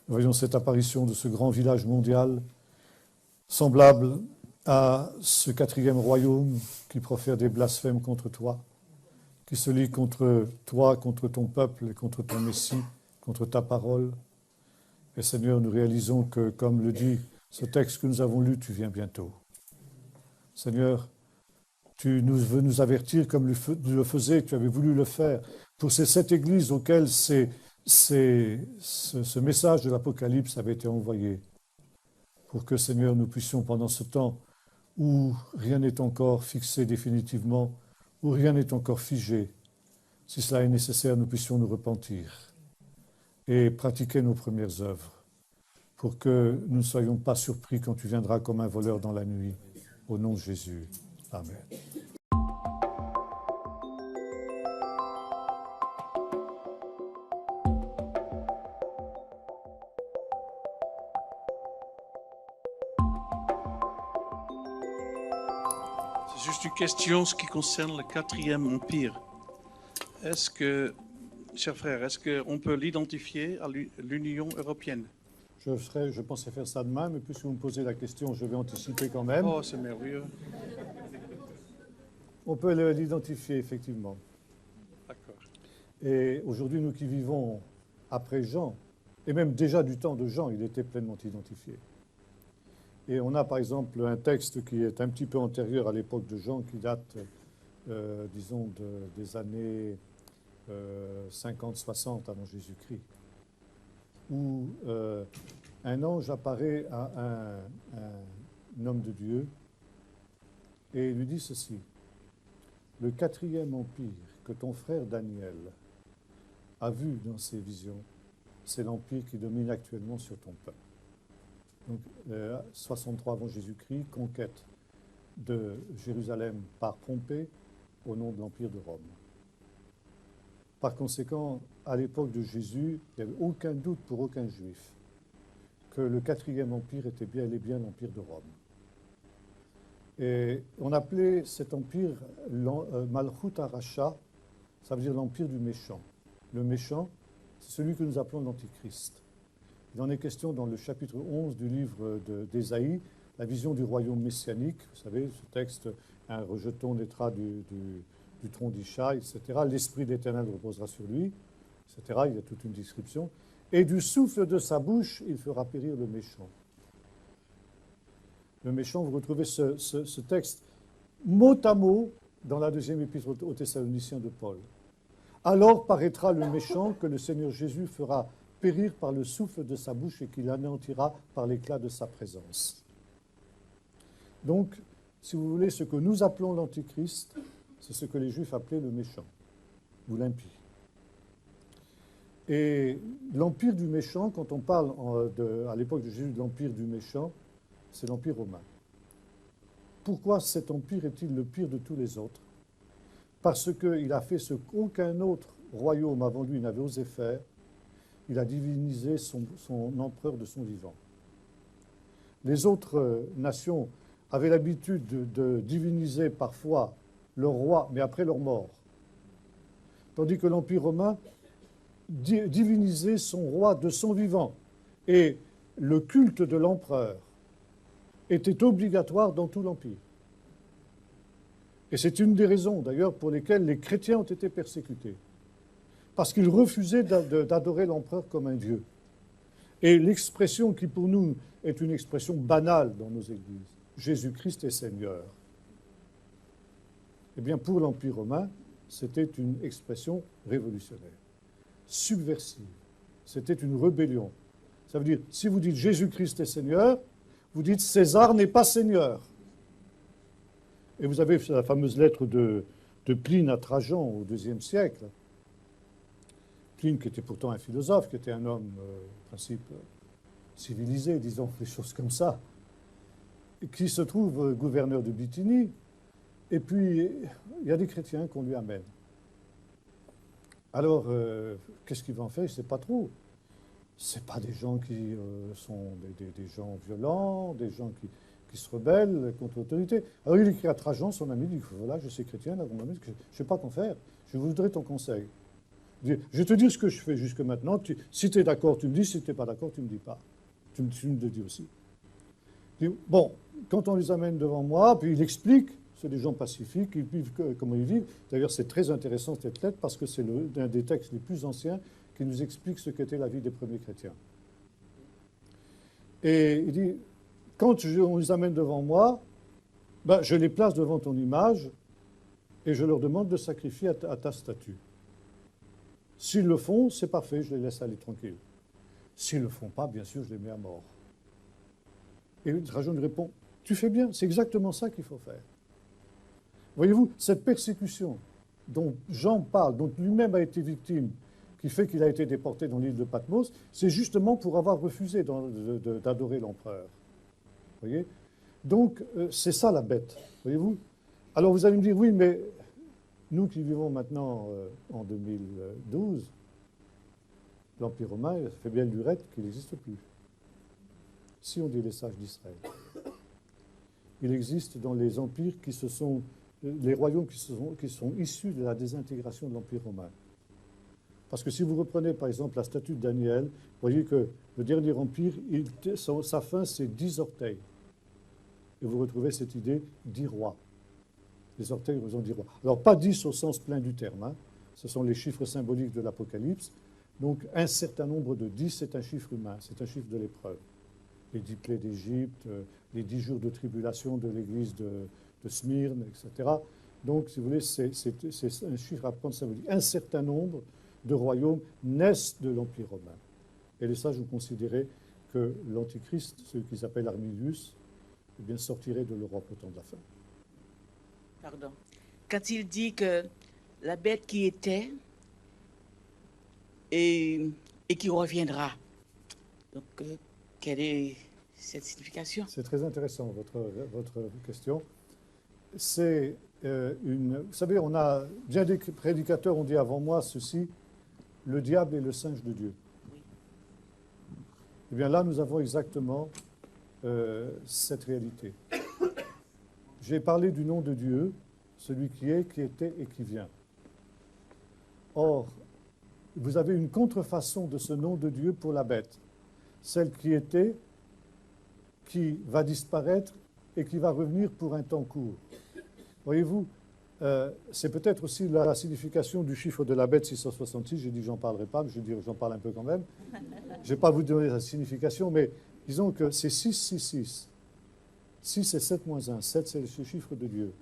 [SPEAKER 1] Nous voyons cette apparition de ce grand village mondial, semblable à ce quatrième royaume qui profère des blasphèmes contre toi, qui se lie contre toi, contre ton peuple et contre ton Messie, contre ta parole. Et Seigneur, nous réalisons que, comme le dit ce texte que nous avons lu, tu viens bientôt. Seigneur, tu veux nous avertir comme tu le faisais, tu avais voulu le faire, pour ces 7 églises auxquelles ce message de l'Apocalypse avait été envoyé, pour que, Seigneur, nous puissions, pendant ce temps où rien n'est encore fixé définitivement, où rien n'est encore figé, si cela est nécessaire, nous puissions nous repentir et pratiquer nos premières œuvres, pour que nous ne soyons pas surpris quand tu viendras comme un voleur dans la nuit. Au nom de Jésus. Amen.
[SPEAKER 2] C'est juste une question ce qui concerne le quatrième empire. Est-ce que, cher frère, est-ce qu'on peut l'identifier à l'Union européenne?
[SPEAKER 1] Je pensais faire ça demain, mais puisque vous me posez la question, je vais anticiper quand même.
[SPEAKER 2] Oh, c'est merveilleux.
[SPEAKER 1] On peut l'identifier, effectivement.
[SPEAKER 2] D'accord.
[SPEAKER 1] Et aujourd'hui, nous qui vivons après Jean, et même déjà du temps de Jean, il était pleinement identifié. Et on a par exemple un texte qui est un petit peu antérieur à l'époque de Jean, qui date, disons, des années 50-60 avant Jésus-Christ, où un ange apparaît à un homme de Dieu et lui dit ceci: le quatrième empire que ton frère Daniel a vu dans ses visions, c'est l'empire qui domine actuellement sur ton peuple. Donc, 63 avant Jésus-Christ, conquête de Jérusalem par Pompée au nom de l'empire de Rome. Par conséquent, à l'époque de Jésus, il n'y avait aucun doute pour aucun juif que le quatrième empire était bien et bien l'empire de Rome. Et on appelait cet empire Malchut HaRasha, ça veut dire l'empire du méchant. Le méchant, c'est celui que nous appelons l'Antichrist. Il en est question dans le chapitre 11 du livre d'Ésaïe, la vision du royaume messianique. Vous savez, ce texte, un rejeton naîtra du tronc d'Ishaï, etc. L'Esprit de l'Éternel reposera sur lui, etc. Il y a toute une description. Et du souffle de sa bouche, il fera périr le méchant. Le méchant, vous retrouvez ce texte mot à mot dans la deuxième épître aux Thessaloniciens de Paul. Alors paraîtra le méchant que le Seigneur Jésus fera périr par le souffle de sa bouche et qu'il anéantira par l'éclat de sa présence. Donc, si vous voulez, ce que nous appelons l'Antichrist, c'est ce que les Juifs appelaient le méchant, ou l'impie. Et l'empire du méchant, quand on parle à l'époque de Jésus de l'empire du méchant, c'est l'empire romain. Pourquoi cet empire est-il le pire de tous les autres? Parce qu'il a fait ce qu'aucun autre royaume avant lui n'avait osé faire. Il a divinisé son empereur de son vivant. Les autres nations avaient l'habitude de diviniser parfois leur roi, mais après leur mort. Tandis que l'Empire romain divinisait son roi de son vivant. Et le culte de l'empereur était obligatoire dans tout l'Empire. Et c'est une des raisons, d'ailleurs, pour lesquelles les chrétiens ont été persécutés. Parce qu'ils refusaient d'adorer l'empereur comme un dieu. Et l'expression qui, pour nous, est une expression banale dans nos églises, Jésus-Christ est Seigneur. Eh bien, pour l'Empire romain, c'était une expression révolutionnaire, subversive. C'était une rébellion. Ça veut dire, si vous dites Jésus-Christ est Seigneur, vous dites César n'est pas Seigneur. Et vous avez la fameuse lettre de Pline à Trajan au IIe siècle. Pline, qui était pourtant un philosophe, qui était un homme, en principe, civilisé, disons, des choses comme ça, et qui se trouve gouverneur de Bithynie. Et puis, il y a des chrétiens qu'on lui amène. Alors, qu'est-ce qu'il va en faire? Je ne sais pas trop. Ce pas des gens qui sont des gens violents, des gens qui se rebellent contre l'autorité. Alors il écrit à Trajan, son ami, il dit, voilà, je suis chrétien, là, je ne sais pas qu'en faire, je voudrais ton conseil. Il dit, je vais te dire ce que je fais jusque maintenant, si tu es d'accord, tu me dis, si tu n'es pas d'accord, tu ne me dis pas. Tu me le dis aussi. Il dit, bon, quand on les amène devant moi, puis il explique, c'est des gens pacifiques, ils vivent comment ils vivent. D'ailleurs, c'est très intéressant cette lettre parce que c'est l'un des textes les plus anciens qui nous explique ce qu'était la vie des premiers chrétiens. Et il dit, quand on les amène devant moi, ben, je les place devant ton image et je leur demande de sacrifier à ta statue. S'ils le font, c'est parfait, je les laisse aller tranquilles. S'ils ne le font pas, bien sûr, je les mets à mort. Et Trajan lui répond, tu fais bien, c'est exactement ça qu'il faut faire. Voyez-vous, cette persécution dont Jean parle, dont lui-même a été victime, qui fait qu'il a été déporté dans l'île de Patmos, c'est justement pour avoir refusé d'adorer l'empereur. Voyez ? Donc, c'est ça la bête, voyez-vous ? Alors vous allez me dire, oui, mais nous qui vivons maintenant en 2012, l'Empire romain, ça fait bien lurette qu'il n'existe plus. Si on dit les sages d'Israël, il existe dans les empires les royaumes qui sont issus de la désintégration de l'Empire romain. Parce que si vous reprenez par exemple la statue de Daniel, vous voyez que le dernier empire, sa fin c'est 10 orteils. Et vous retrouvez cette idée d'10 rois. Les orteils représentent 10 rois. Alors pas 10 au sens plein du terme, hein. Ce sont les chiffres symboliques de l'Apocalypse. Donc un certain nombre de 10, c'est un chiffre humain, c'est un chiffre de l'épreuve. Les 10 plaies d'Égypte, les 10 jours de tribulation de l'église de Smyrne, etc. Donc, si vous voulez, c'est un chiffre à prendre symbolique. Un certain nombre de royaumes naissent de l'Empire romain. Et les sages ont considéré que l'Antichrist, celui qu'ils appellent Arminius, eh bien, sortirait de l'Europe au temps de la fin.
[SPEAKER 3] Pardon. Quand il dit que la bête qui était et qui reviendra, donc quelle est cette signification?
[SPEAKER 1] C'est très intéressant, votre question. C'est vous savez, on a bien des prédicateurs ont dit avant moi ceci, le diable est le singe de Dieu.
[SPEAKER 3] Oui.
[SPEAKER 1] Eh bien là, nous avons exactement cette réalité. J'ai parlé du nom de Dieu, celui qui est, qui était et qui vient. Or, vous avez une contrefaçon de ce nom de Dieu pour la bête, celle qui était, qui va disparaître et qui va revenir pour un temps court. Voyez-vous, c'est peut-être aussi la signification du chiffre de la bête 666. J'ai dit que j'en parlerai pas, mais je vais dire j'en parle un peu quand même. Je ne vais pas vous donner la signification, mais disons que c'est 666. 6 c'est 7 moins 1. 7 c'est ce chiffre de Dieu.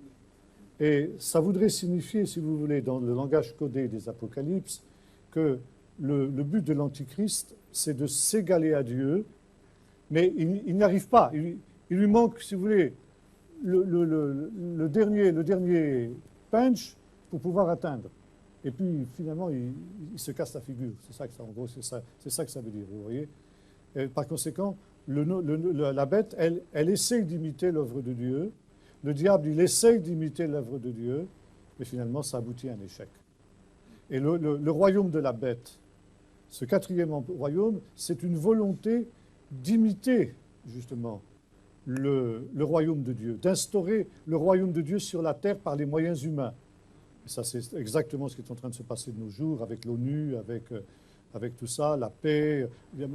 [SPEAKER 1] Et ça voudrait signifier, si vous voulez, dans le langage codé des Apocalypses, que le but de l'Antichrist, c'est de s'égaler à Dieu, mais il n'y arrive pas. Il lui manque, si vous voulez, le dernier punch pour pouvoir atteindre. Et puis, finalement, il se casse la figure. C'est ça que ça, en gros, c'est ça que ça veut dire, vous voyez. Et par conséquent, la bête, elle essaye d'imiter l'œuvre de Dieu. Le diable, il essaye d'imiter l'œuvre de Dieu, mais finalement, ça aboutit à un échec. Et le royaume de la bête, ce quatrième royaume, c'est une volonté d'imiter, justement, le royaume de Dieu, d'instaurer le royaume de Dieu sur la terre par les moyens humains. Et ça, c'est exactement ce qui est en train de se passer de nos jours, avec l'ONU, avec tout ça, la paix.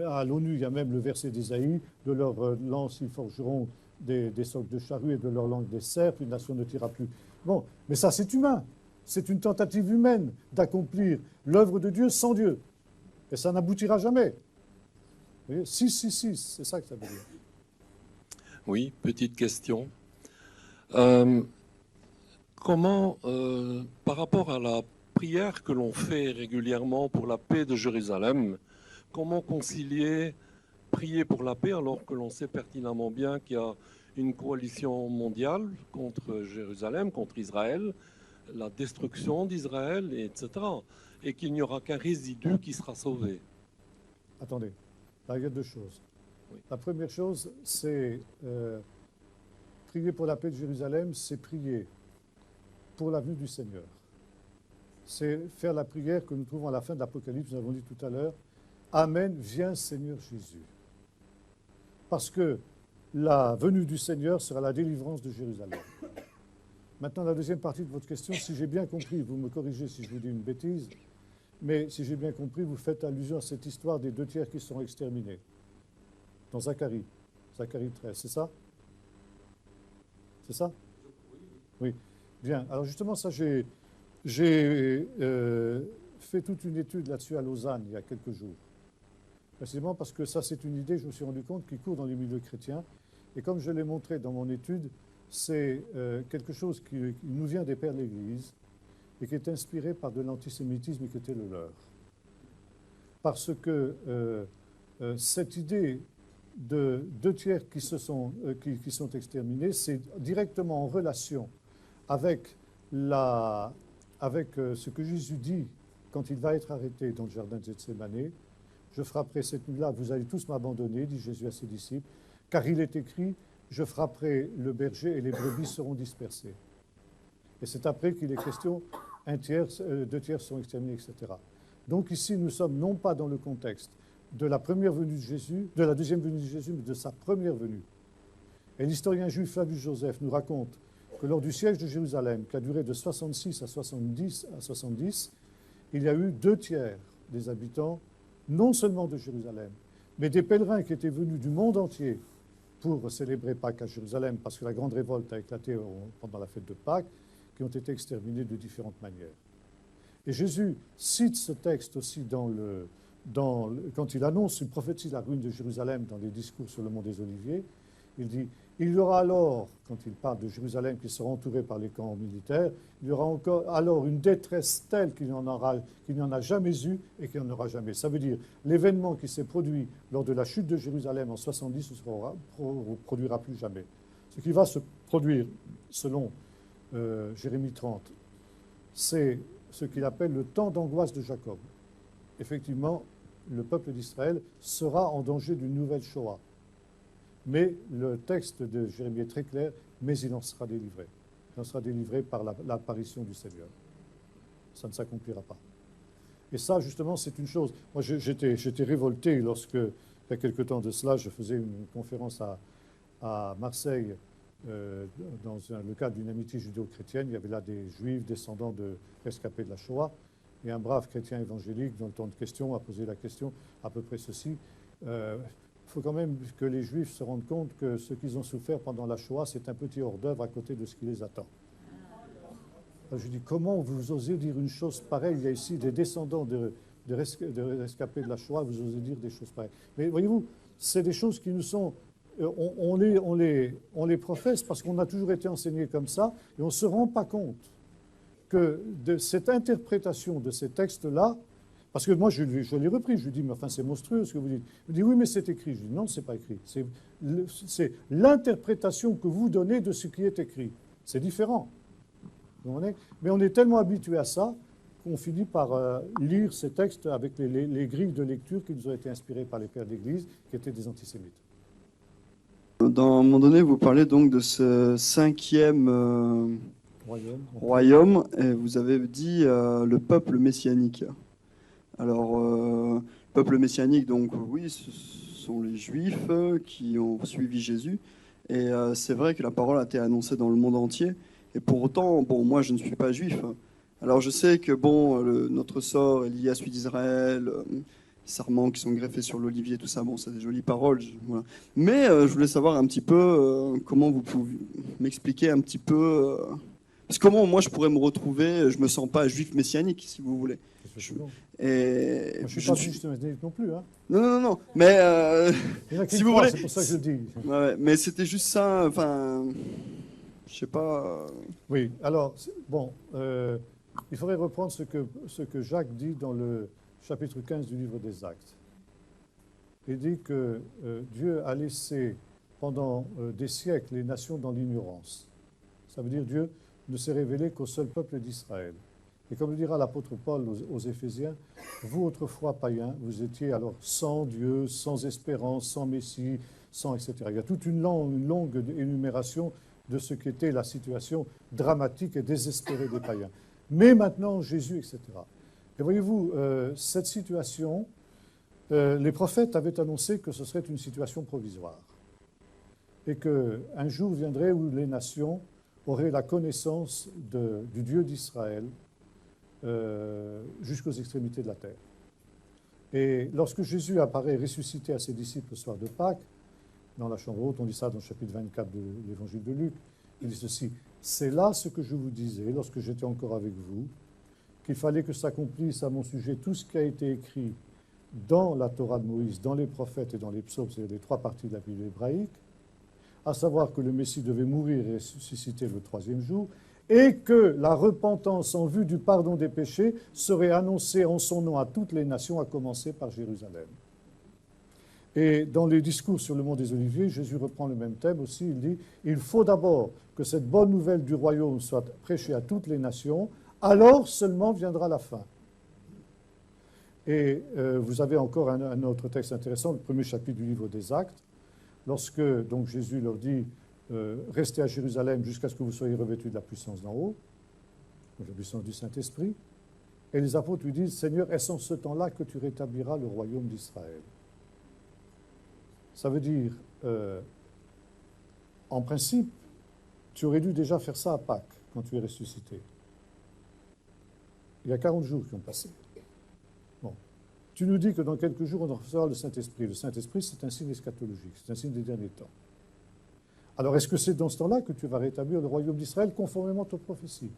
[SPEAKER 1] À l'ONU, il y a même le verset d'Ésaïe, de leur lance, ils forgeront des socs de charrue et de leur langue des serpes, une nation ne tirera plus. Bon, mais ça, c'est humain. C'est une tentative humaine d'accomplir l'œuvre de Dieu sans Dieu. Et ça n'aboutira jamais. Vous voyez, 666, c'est ça que ça veut dire.
[SPEAKER 4] Oui, petite question. Comment, par rapport à la prière que l'on fait régulièrement pour la paix de Jérusalem, comment concilier prier pour la paix alors que l'on sait pertinemment bien qu'il y a une coalition mondiale contre Jérusalem, contre Israël, la destruction d'Israël, etc. Et qu'il n'y aura qu'un résidu qui sera sauvé?
[SPEAKER 1] Attendez, là, il y a deux choses.
[SPEAKER 4] Oui.
[SPEAKER 1] La première chose, c'est prier pour la paix de Jérusalem, c'est prier pour la venue du Seigneur. C'est faire la prière que nous trouvons à la fin de l'Apocalypse, nous avons dit tout à l'heure, Amen, viens Seigneur Jésus. Parce que la venue du Seigneur sera la délivrance de Jérusalem. Maintenant, la deuxième partie de votre question, si j'ai bien compris, vous me corrigez si je vous dis une bêtise, mais si j'ai bien compris, vous faites allusion à cette histoire des 2 tiers qui sont exterminés. Dans Zacharie 13, c'est ça? C'est ça? Oui. Bien. Alors justement, ça, j'ai fait toute une étude là-dessus à Lausanne il y a quelques jours. Précisément parce que ça, c'est une idée, je me suis rendu compte, qui court dans les milieux chrétiens. Et comme je l'ai montré dans mon étude, c'est quelque chose qui nous vient des pères de l'Église et qui est inspiré par de l'antisémitisme qui était le leur. Parce que cette idée de 2 tiers qui sont exterminés, c'est directement en relation avec, ce que Jésus dit quand il va être arrêté dans le jardin de Gethsémani. Je frapperai cette nuit-là, vous allez tous m'abandonner, dit Jésus à ses disciples, car il est écrit, je frapperai le berger et les brebis seront dispersées. Et c'est après qu'il est question, 2 tiers sont exterminés, etc. Donc ici, nous sommes non pas dans le contexte de la première venue de Jésus, de la deuxième venue de Jésus, mais de sa première venue. Et l'historien juif Flavius Joseph nous raconte que lors du siège de Jérusalem, qui a duré de 66 à 70, il y a eu 2 tiers des habitants, non seulement de Jérusalem, mais des pèlerins qui étaient venus du monde entier pour célébrer Pâques à Jérusalem, parce que la grande révolte a éclaté pendant la fête de Pâques, qui ont été exterminés de différentes manières. Et Jésus cite ce texte aussi quand il annonce, il prophétise la ruine de Jérusalem dans les discours sur le mont des Oliviers. Il dit, il y aura alors, quand il parle de Jérusalem qui sera entourée par les camps militaires, il y aura encore alors une détresse telle qu'il n'y en a jamais eu et qu'il n'y en aura jamais. Ça veut dire l'événement qui s'est produit lors de la chute de Jérusalem en 70 ne se produira plus jamais. Ce qui va se produire, selon Jérémie 30, c'est ce qu'il appelle le temps d'angoisse de Jacob. Effectivement, le peuple d'Israël sera en danger d'une nouvelle Shoah. Mais le texte de Jérémie est très clair, mais il en sera délivré. Il en sera délivré par l'apparition du Seigneur. Ça ne s'accomplira pas. Et ça, justement, c'est une chose. Moi, j'étais révolté lorsque, il y a quelque temps de cela, je faisais une conférence à Marseille dans le cadre d'une amitié judéo-chrétienne. Il y avait là des juifs descendants de rescapés de la Shoah. Et un brave chrétien évangélique, dans le temps de questions, a posé la question à peu près ceci. Il faut quand même que les Juifs se rendent compte que ce qu'ils ont souffert pendant la Shoah, c'est un petit hors-d'œuvre à côté de ce qui les attend. Alors je dis, comment vous osez dire une chose pareille? Il y a ici des descendants de rescapés de la Shoah, vous osez dire des choses pareilles. Mais voyez-vous, c'est des choses qui nous sont... On les professe parce qu'on a toujours été enseigné comme ça, et on ne se rend pas compte que de cette interprétation de ces textes-là, parce que moi, je l'ai repris, je lui dis, mais enfin, c'est monstrueux ce que vous dites. Il me dit, oui, mais c'est écrit. Je dis, non, ce n'est pas écrit. C'est l'interprétation que vous donnez de ce qui est écrit. C'est différent. Mais on est tellement habitué à ça qu'on finit par lire ces textes avec les grilles de lecture qui nous ont été inspirées par les pères d'Église, qui étaient des antisémites.
[SPEAKER 5] Dans un moment donné, vous parlez donc de ce 5e royaume, et vous avez dit le peuple messianique. Alors, le peuple messianique, donc oui, ce sont les Juifs qui ont suivi Jésus. Et c'est vrai que la parole a été annoncée dans le monde entier. Et pour autant, bon, moi, je ne suis pas juif. Alors, je sais que bon, notre sort est lié à celui d'Israël, sarments qui sont greffés sur l'olivier, tout ça. Bon, c'est des jolies paroles. Voilà. Mais je voulais savoir un petit peu comment vous pouvez m'expliquer un petit peu. Parce que comment moi je pourrais me retrouver, je me sens pas juif messianique, si vous voulez.
[SPEAKER 1] Et moi, je ne suis pas juif messianique non plus. Hein.
[SPEAKER 5] Non. Mais si vous voulez,
[SPEAKER 1] c'est pour ça que je le dis.
[SPEAKER 5] Ouais, mais c'était juste ça. Enfin, je sais pas.
[SPEAKER 1] Oui. Alors bon, il faudrait reprendre ce que Jacques dit dans le chapitre 15 du livre des Actes. Il dit que Dieu a laissé pendant des siècles les nations dans l'ignorance. Ça veut dire Dieu ne s'est révélé qu'au seul peuple d'Israël. Et comme le dira l'apôtre Paul aux Éphésiens, vous autrefois païens, vous étiez alors sans Dieu, sans espérance, sans Messie, sans etc. Il y a toute une longue énumération de ce qu'était la situation dramatique et désespérée des païens. Mais maintenant, Jésus, etc. Et voyez-vous, cette situation, les prophètes avaient annoncé que ce serait une situation provisoire et qu'un jour viendrait où les nations auraient la connaissance du Dieu d'Israël jusqu'aux extrémités de la terre. Et lorsque Jésus apparaît ressuscité à ses disciples le soir de Pâques, dans la chambre haute, on lit ça dans le chapitre 24 de l'évangile de Luc, il dit ceci: « C'est là ce que je vous disais lorsque j'étais encore avec vous, qu'il fallait que s'accomplisse à mon sujet tout ce qui a été écrit dans la Torah de Moïse, dans les prophètes et dans les psaumes, c'est-à-dire les 3 parties de la Bible hébraïque, à savoir que le Messie devait mourir et ressusciter le 3e jour, et que la repentance en vue du pardon des péchés serait annoncée en son nom à toutes les nations, à commencer par Jérusalem. » Et dans les discours sur le mont des Oliviers, Jésus reprend le même thème aussi. Il dit « Il faut d'abord que cette bonne nouvelle du royaume soit prêchée à toutes les nations, alors seulement viendra la fin. » Et vous avez encore un autre texte intéressant, le premier chapitre du livre des Actes, lorsque donc Jésus leur dit restez à Jérusalem jusqu'à ce que vous soyez revêtus de la puissance d'en haut, donc la puissance du Saint-Esprit. Et les apôtres lui disent, Seigneur, est-ce en ce temps-là que tu rétabliras le royaume d'Israël? Ça veut dire, en principe, tu aurais dû déjà faire ça à Pâques, quand tu es ressuscité. Il y a 40 jours qui ont passé. Bon. Tu nous dis que dans quelques jours, on recevra le Saint-Esprit. Le Saint-Esprit, c'est un signe eschatologique, c'est un signe des derniers temps. Alors, est-ce que c'est dans ce temps-là que tu vas rétablir le royaume d'Israël conformément aux prophéties?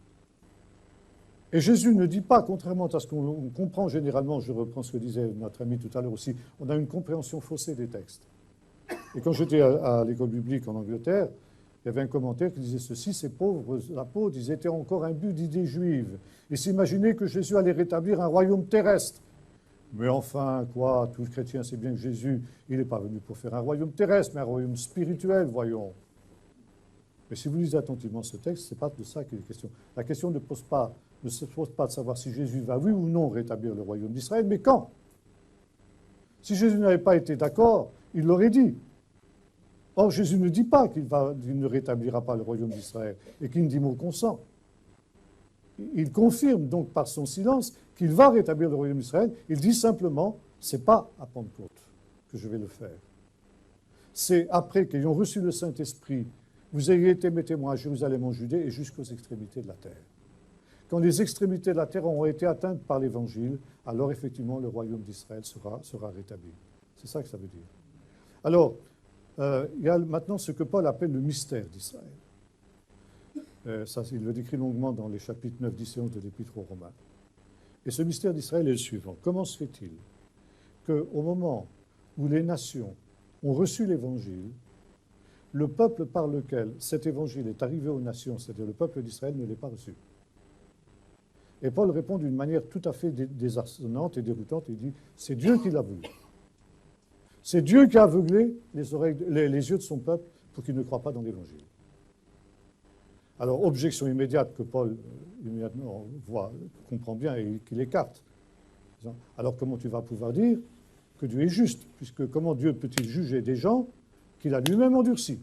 [SPEAKER 1] Et Jésus ne dit pas, contrairement à ce qu'on comprend généralement, je reprends ce que disait notre ami tout à l'heure aussi, on a une compréhension faussée des textes. Et quand j'étais à l'école biblique en Angleterre, il y avait un commentaire qui disait ceci: ces pauvres apôtres, ils étaient encore imbus d'idées juives. Ils s'imaginaient que Jésus allait rétablir un royaume terrestre. Mais enfin, quoi, tout le chrétien sait bien que Jésus, il n'est pas venu pour faire un royaume terrestre, mais un royaume spirituel, voyons. Mais si vous lisez attentivement ce texte, ce n'est pas de ça qu'il est question. La question ne se pose pas de savoir si Jésus va, oui ou non, rétablir le royaume d'Israël, mais quand? Si Jésus n'avait pas été d'accord, il l'aurait dit. Or, Jésus ne dit pas qu'il ne rétablira pas le royaume d'Israël et qu'il ne dit mot consent. Il confirme donc par son silence qu'il va rétablir le royaume d'Israël. Il dit simplement, ce n'est pas à Pentecôte que je vais le faire. C'est après qu'ayant reçu le Saint-Esprit, vous ayez été mes témoins à Jérusalem, en Judée et jusqu'aux extrémités de la terre. Quand les extrémités de la terre auront été atteintes par l'Évangile, alors effectivement le royaume d'Israël sera rétabli. C'est ça que ça veut dire. Alors, il y a maintenant ce que Paul appelle le mystère d'Israël. Ça, il le décrit longuement dans les chapitres 9, 10 et 11 de l'Épître aux Romains. Et ce mystère d'Israël est le suivant. Comment se fait-il qu'au moment où les nations ont reçu l'Évangile, le peuple par lequel cet Évangile est arrivé aux nations, c'est-à-dire le peuple d'Israël, ne l'ait pas reçu? Et Paul répond d'une manière tout à fait désarçonnante et déroutante. Il dit, c'est Dieu qui l'a voulu. C'est Dieu qui a aveuglé les yeux de son peuple pour qu'il ne croit pas dans l'Évangile. Alors, objection immédiate que Paul immédiatement comprend bien et qu'il écarte. Alors, comment tu vas pouvoir dire que Dieu est juste? Puisque comment Dieu peut-il juger des gens qu'il a lui-même endurcis?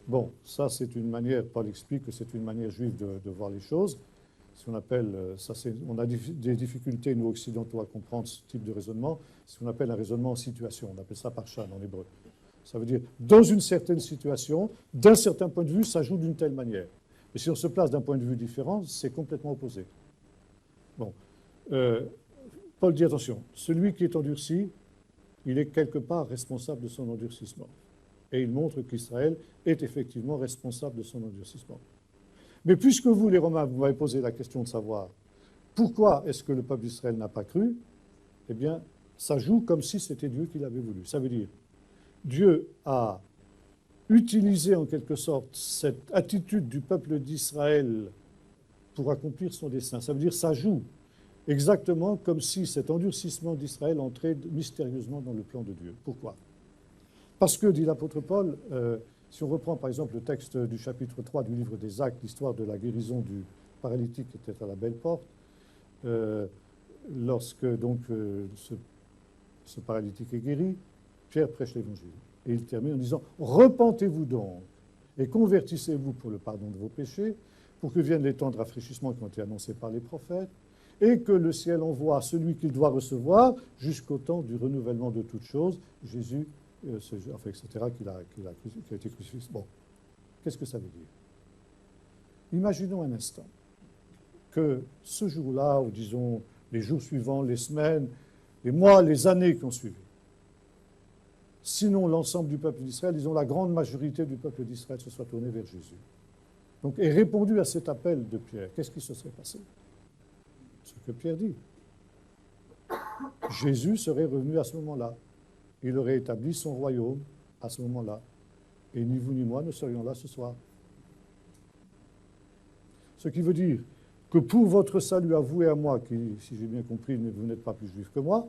[SPEAKER 1] Bon, ça c'est une manière, Paul explique que c'est une manière juive de voir les choses. Ce qu'on appelle, on a des difficultés, nous occidentaux, à comprendre ce type de raisonnement, ce qu'on appelle un raisonnement en situation. On appelle ça parshan en hébreu. Ça veut dire, dans une certaine situation, d'un certain point de vue, ça joue d'une telle manière. Mais si on se place d'un point de vue différent, c'est complètement opposé. Bon. Paul dit, attention, celui qui est endurci, il est quelque part responsable de son endurcissement. Et il montre qu'Israël est effectivement responsable de son endurcissement. Mais puisque vous, les Romains, vous m'avez posé la question de savoir pourquoi est-ce que le peuple d'Israël n'a pas cru, eh bien, ça joue comme si c'était Dieu qui l'avait voulu. Ça veut dire, Dieu a utilisé en quelque sorte cette attitude du peuple d'Israël pour accomplir son dessein. Ça veut dire, ça joue exactement comme si cet endurcissement d'Israël entrait mystérieusement dans le plan de Dieu. Pourquoi? Parce que, dit l'apôtre Paul, si on reprend par exemple le texte du chapitre 3 du livre des Actes, l'histoire de la guérison du paralytique qui était à la belle porte, lorsque donc ce paralytique est guéri, Pierre prêche l'Évangile. Et il termine en disant « Repentez-vous donc et convertissez-vous pour le pardon de vos péchés, pour que viennent les temps de rafraîchissement qui ont été annoncés par les prophètes, et que le ciel envoie celui qu'il doit recevoir jusqu'au temps du renouvellement de toutes choses, Jésus, etc., qui a été crucifié. Bon, qu'est-ce que ça veut dire? Imaginons un instant que ce jour-là, ou disons les jours suivants, les semaines, les mois, les années qui ont suivi, sinon l'ensemble du peuple d'Israël, disons la grande majorité du peuple d'Israël se soit tourné vers Jésus. Donc, et répondu à cet appel de Pierre, qu'est-ce qui se serait passé? Ce que Pierre dit. Jésus serait revenu à ce moment-là. Il aurait établi son royaume à ce moment-là. Et ni vous ni moi ne serions là ce soir. Ce qui veut dire que pour votre salut à vous et à moi, qui, si j'ai bien compris, vous n'êtes pas plus juifs que moi,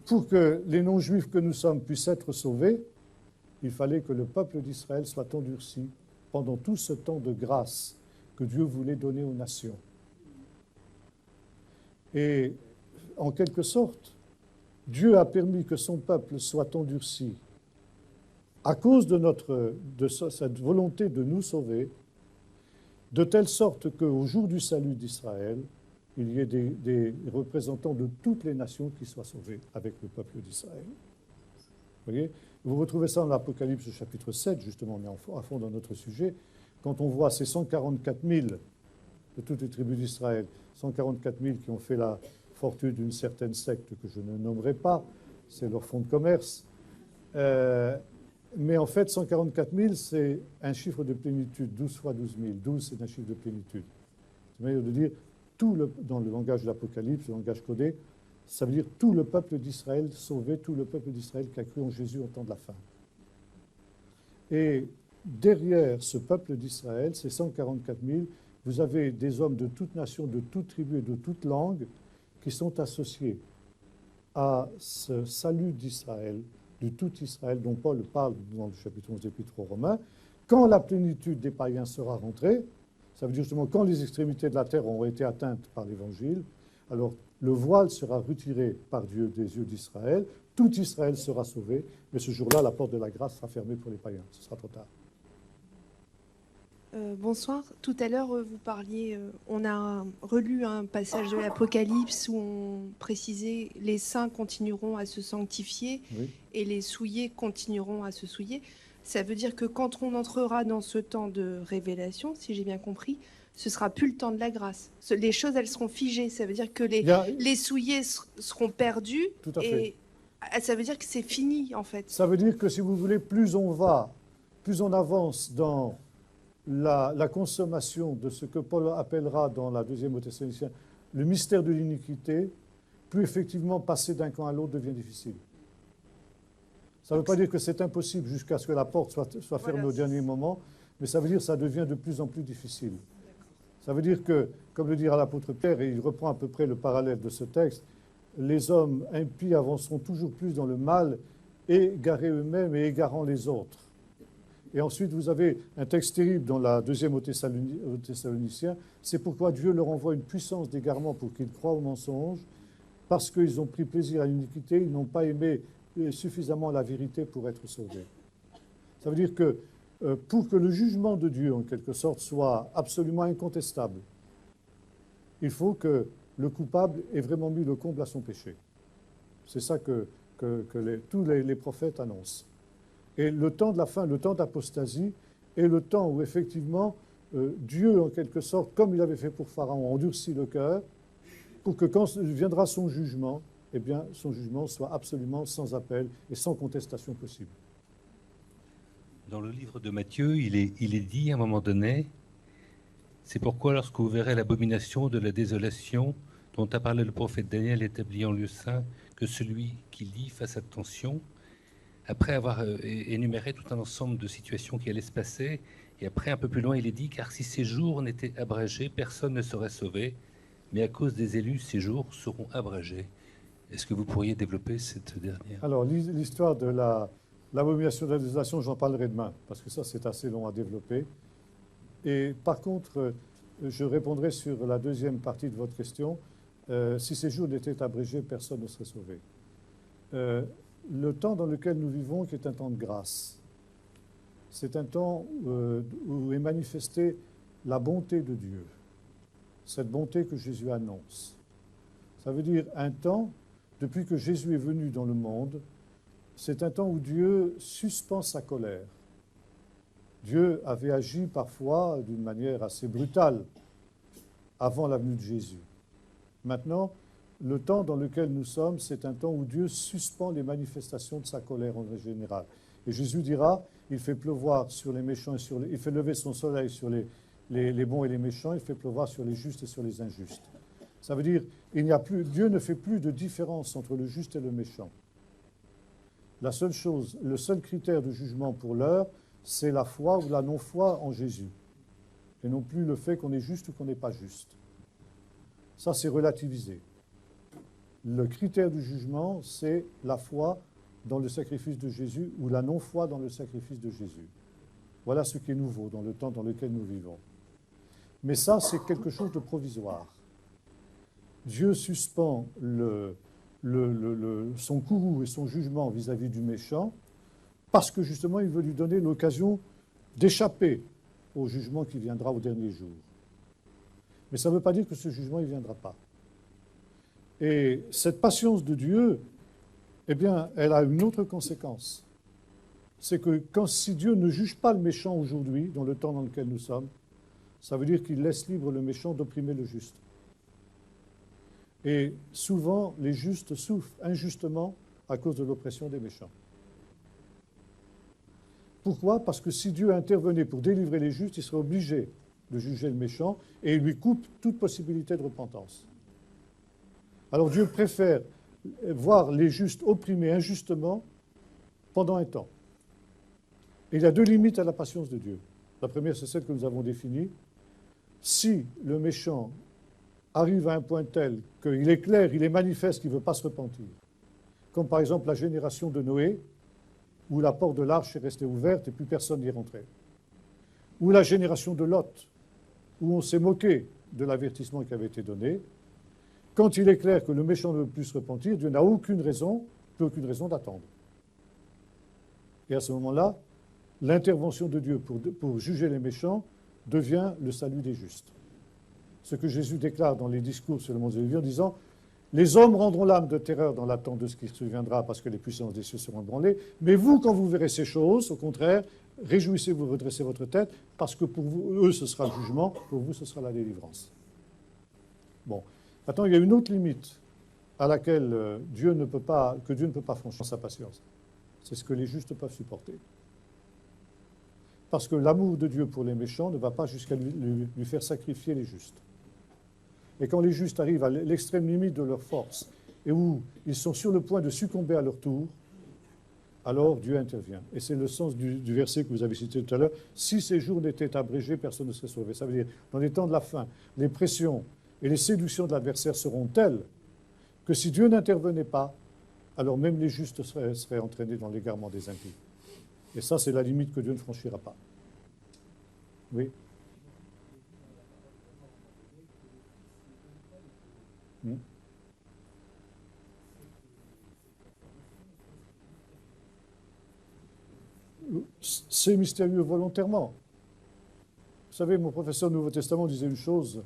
[SPEAKER 1] pour que les non-juifs que nous sommes puissent être sauvés, il fallait que le peuple d'Israël soit endurci pendant tout ce temps de grâce que Dieu voulait donner aux nations. Et en quelque sorte, Dieu a permis que son peuple soit endurci à cause de cette volonté de nous sauver, de telle sorte qu'au jour du salut d'Israël, il y ait des représentants de toutes les nations qui soient sauvés avec le peuple d'Israël. Vous voyez? Vous retrouvez ça dans l'Apocalypse chapitre 7, justement, on est à fond dans notre sujet, quand on voit ces 144 000 de toutes les tribus d'Israël, 144 000 qui ont fait la fortune d'une certaine secte que je ne nommerai pas, c'est leur fonds de commerce. Mais en fait, 144 000, c'est un chiffre de plénitude, 12 fois 12 000. 12, c'est un chiffre de plénitude. C'est une manière de dire, dans le langage de l'Apocalypse, le langage codé, ça veut dire tout le peuple d'Israël sauvé, tout le peuple d'Israël qui a cru en Jésus au temps de la fin. Et derrière ce peuple d'Israël, ces 144 000, vous avez des hommes de toute nation, de toute tribu et de toute langue qui sont associés à ce salut d'Israël, de tout Israël, dont Paul parle dans le chapitre 11 de l'Épître aux Romains. Quand la plénitude des païens sera rentrée, ça veut dire justement quand les extrémités de la terre auront été atteintes par l'Évangile, alors le voile sera retiré par Dieu des yeux d'Israël, tout Israël sera sauvé, mais ce jour-là, la porte de la grâce sera fermée pour les païens. Ce sera trop tard.
[SPEAKER 6] Bonsoir. Tout à l'heure, vous parliez, on a relu un passage de l'Apocalypse où on précisait les saints continueront à se sanctifier
[SPEAKER 1] Oui.
[SPEAKER 6] et les souillés continueront à se souiller. Ça veut dire que quand on entrera dans ce temps de révélation, si j'ai bien compris, ce sera plus le temps de la grâce. Les choses, elles seront figées. Ça veut dire que les souillés seront perdus.
[SPEAKER 1] Tout à fait.
[SPEAKER 6] Et ça veut dire que c'est fini, en fait.
[SPEAKER 1] Ça veut dire que, si vous voulez, plus on avance dans la consommation de ce que Paul appellera dans la deuxième aux Thessaloniciens le mystère de l'iniquité, plus effectivement passer d'un camp à l'autre devient difficile. Ça ne veut pas dire que c'est impossible jusqu'à ce que la porte soit fermée au dernier moment, mais ça veut dire que ça devient de plus en plus difficile. Ça veut dire que, comme le dira l'apôtre Pierre, et il reprend à peu près le parallèle de ce texte, les hommes impies avanceront toujours plus dans le mal, égarés eux-mêmes et égarant les autres. Et ensuite, vous avez un texte terrible dans la deuxième aux Thessaloniciens. C'est pourquoi Dieu leur envoie une puissance d'égarement pour qu'ils croient au mensonge, parce qu'ils ont pris plaisir à l'iniquité, ils n'ont pas aimé suffisamment la vérité pour être sauvés. Ça veut dire que pour que le jugement de Dieu, en quelque sorte, soit absolument incontestable, il faut que le coupable ait vraiment mis le comble à son péché. C'est ça que tous les prophètes annoncent. Et le temps de la fin, le temps d'apostasie, est le temps où effectivement Dieu, en quelque sorte, comme il avait fait pour Pharaon, endurcit le cœur, pour que quand viendra son jugement, eh bien, son jugement soit absolument sans appel et sans contestation possible.
[SPEAKER 7] Dans le livre de Matthieu, il est dit à un moment donné, c'est pourquoi lorsque vous verrez l'abomination de la désolation dont a parlé le prophète Daniel établi en lieu saint, que celui qui lit fasse attention. Après avoir énuméré tout un ensemble de situations qui allaient se passer, et après un peu plus loin, il est dit, car si ces jours n'étaient abrégés, personne ne serait sauvé, mais à cause des élus, ces jours seront abrégés. Est-ce que vous pourriez développer cette dernière?
[SPEAKER 1] Alors, l'histoire de l'abomination de la désolation, j'en parlerai demain, parce que ça, c'est assez long à développer. Et par contre, je répondrai sur la deuxième partie de votre question. Si ces jours n'étaient abrégés, personne ne serait sauvé. Le temps dans lequel nous vivons, qui est un temps de grâce, c'est un temps où est manifestée la bonté de Dieu. cette bonté que Jésus annonce. Ça veut dire un temps, depuis que Jésus est venu dans le monde, c'est un temps où Dieu suspend sa colère. Dieu avait agi parfois d'une manière assez brutale avant la venue de Jésus. Maintenant, le temps dans lequel nous sommes, c'est un temps où Dieu suspend les manifestations de sa colère en général. Et Jésus dira, il fait pleuvoir sur les méchants et sur les... Il fait lever son soleil sur les bons et les méchants, il fait pleuvoir sur les justes et sur les injustes. Ça veut dire, Dieu ne fait plus de différence entre le juste et le méchant. La seule chose, le seul critère de jugement pour l'heure, c'est la foi ou la non-foi en Jésus. Et non plus le fait qu'on est juste ou qu'on n'est pas juste. Ça, c'est relativisé. Le critère du jugement, c'est la foi dans le sacrifice de Jésus ou la non-foi dans le sacrifice de Jésus. Voilà ce qui est nouveau dans le temps dans lequel nous vivons. Mais ça, c'est quelque chose de provisoire. Dieu suspend son courroux et son jugement vis-à-vis du méchant parce que justement, il veut lui donner l'occasion d'échapper au jugement qui viendra au dernier jour. Mais ça ne veut pas dire que ce jugement ne viendra pas. Et cette patience de Dieu, eh bien, elle a une autre conséquence. C'est que si Dieu ne juge pas le méchant aujourd'hui, dans le temps dans lequel nous sommes, ça veut dire qu'il laisse libre le méchant d'opprimer le juste. Et souvent, les justes souffrent injustement à cause de l'oppression des méchants. Pourquoi? Parce que si Dieu intervenait pour délivrer les justes, il serait obligé de juger le méchant et il lui coupe toute possibilité de repentance. Alors Dieu préfère voir les justes opprimés injustement pendant un temps. Et il y a deux limites à la patience de Dieu. La première, c'est celle que nous avons définie. Si le méchant arrive à un point tel qu'il est clair, il est manifeste qu'il ne veut pas se repentir, comme par exemple la génération de Noé, où la porte de l'arche est restée ouverte et plus personne n'y est rentré, ou la génération de Lot, où on s'est moqué de l'avertissement qui avait été donné. Quand il est clair que le méchant ne veut plus se repentir, Dieu n'a plus aucune raison d'attendre. Et à ce moment-là, l'intervention de Dieu pour juger les méchants devient le salut des justes. Ce que Jésus déclare dans les discours sur le monde de la vie en disant « Les hommes rendront l'âme de terreur dans l'attente de ce qui se viendra parce que les puissances des cieux seront ébranlées. Mais vous, quand vous verrez ces choses, au contraire, réjouissez-vous, redressez votre tête parce que pour vous, eux, ce sera le jugement, pour vous, ce sera la délivrance. » Bon. Maintenant, il y a une autre limite à laquelle Dieu ne peut pas franchir sa patience. C'est ce que les justes peuvent supporter. Parce que l'amour de Dieu pour les méchants ne va pas jusqu'à lui faire sacrifier les justes. Et quand les justes arrivent à l'extrême limite de leur force et où ils sont sur le point de succomber à leur tour, alors Dieu intervient. Et c'est le sens du verset que vous avez cité tout à l'heure. Si ces jours n'étaient abrégés, personne ne serait sauvé. Ça veut dire, dans les temps de la fin, les pressions et les séductions de l'adversaire seront telles que si Dieu n'intervenait pas, alors même les justes seraient entraînés dans l'égarement des impies. Et ça, c'est la limite que Dieu ne franchira pas. Oui. C'est mystérieux volontairement. Vous savez, mon professeur du Nouveau Testament disait une chose.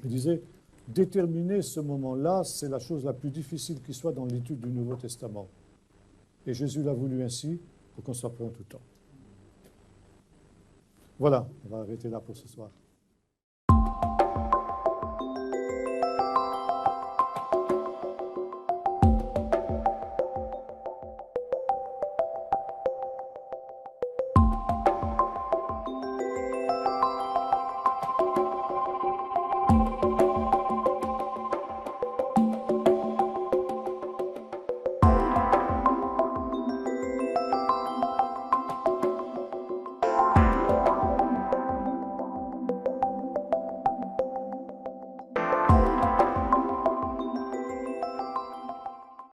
[SPEAKER 1] Il disait, déterminer ce moment-là, c'est la chose la plus difficile qui soit dans l'étude du Nouveau Testament. Et Jésus l'a voulu ainsi pour qu'on soit prêt en tout temps. Voilà, on va arrêter là pour ce soir.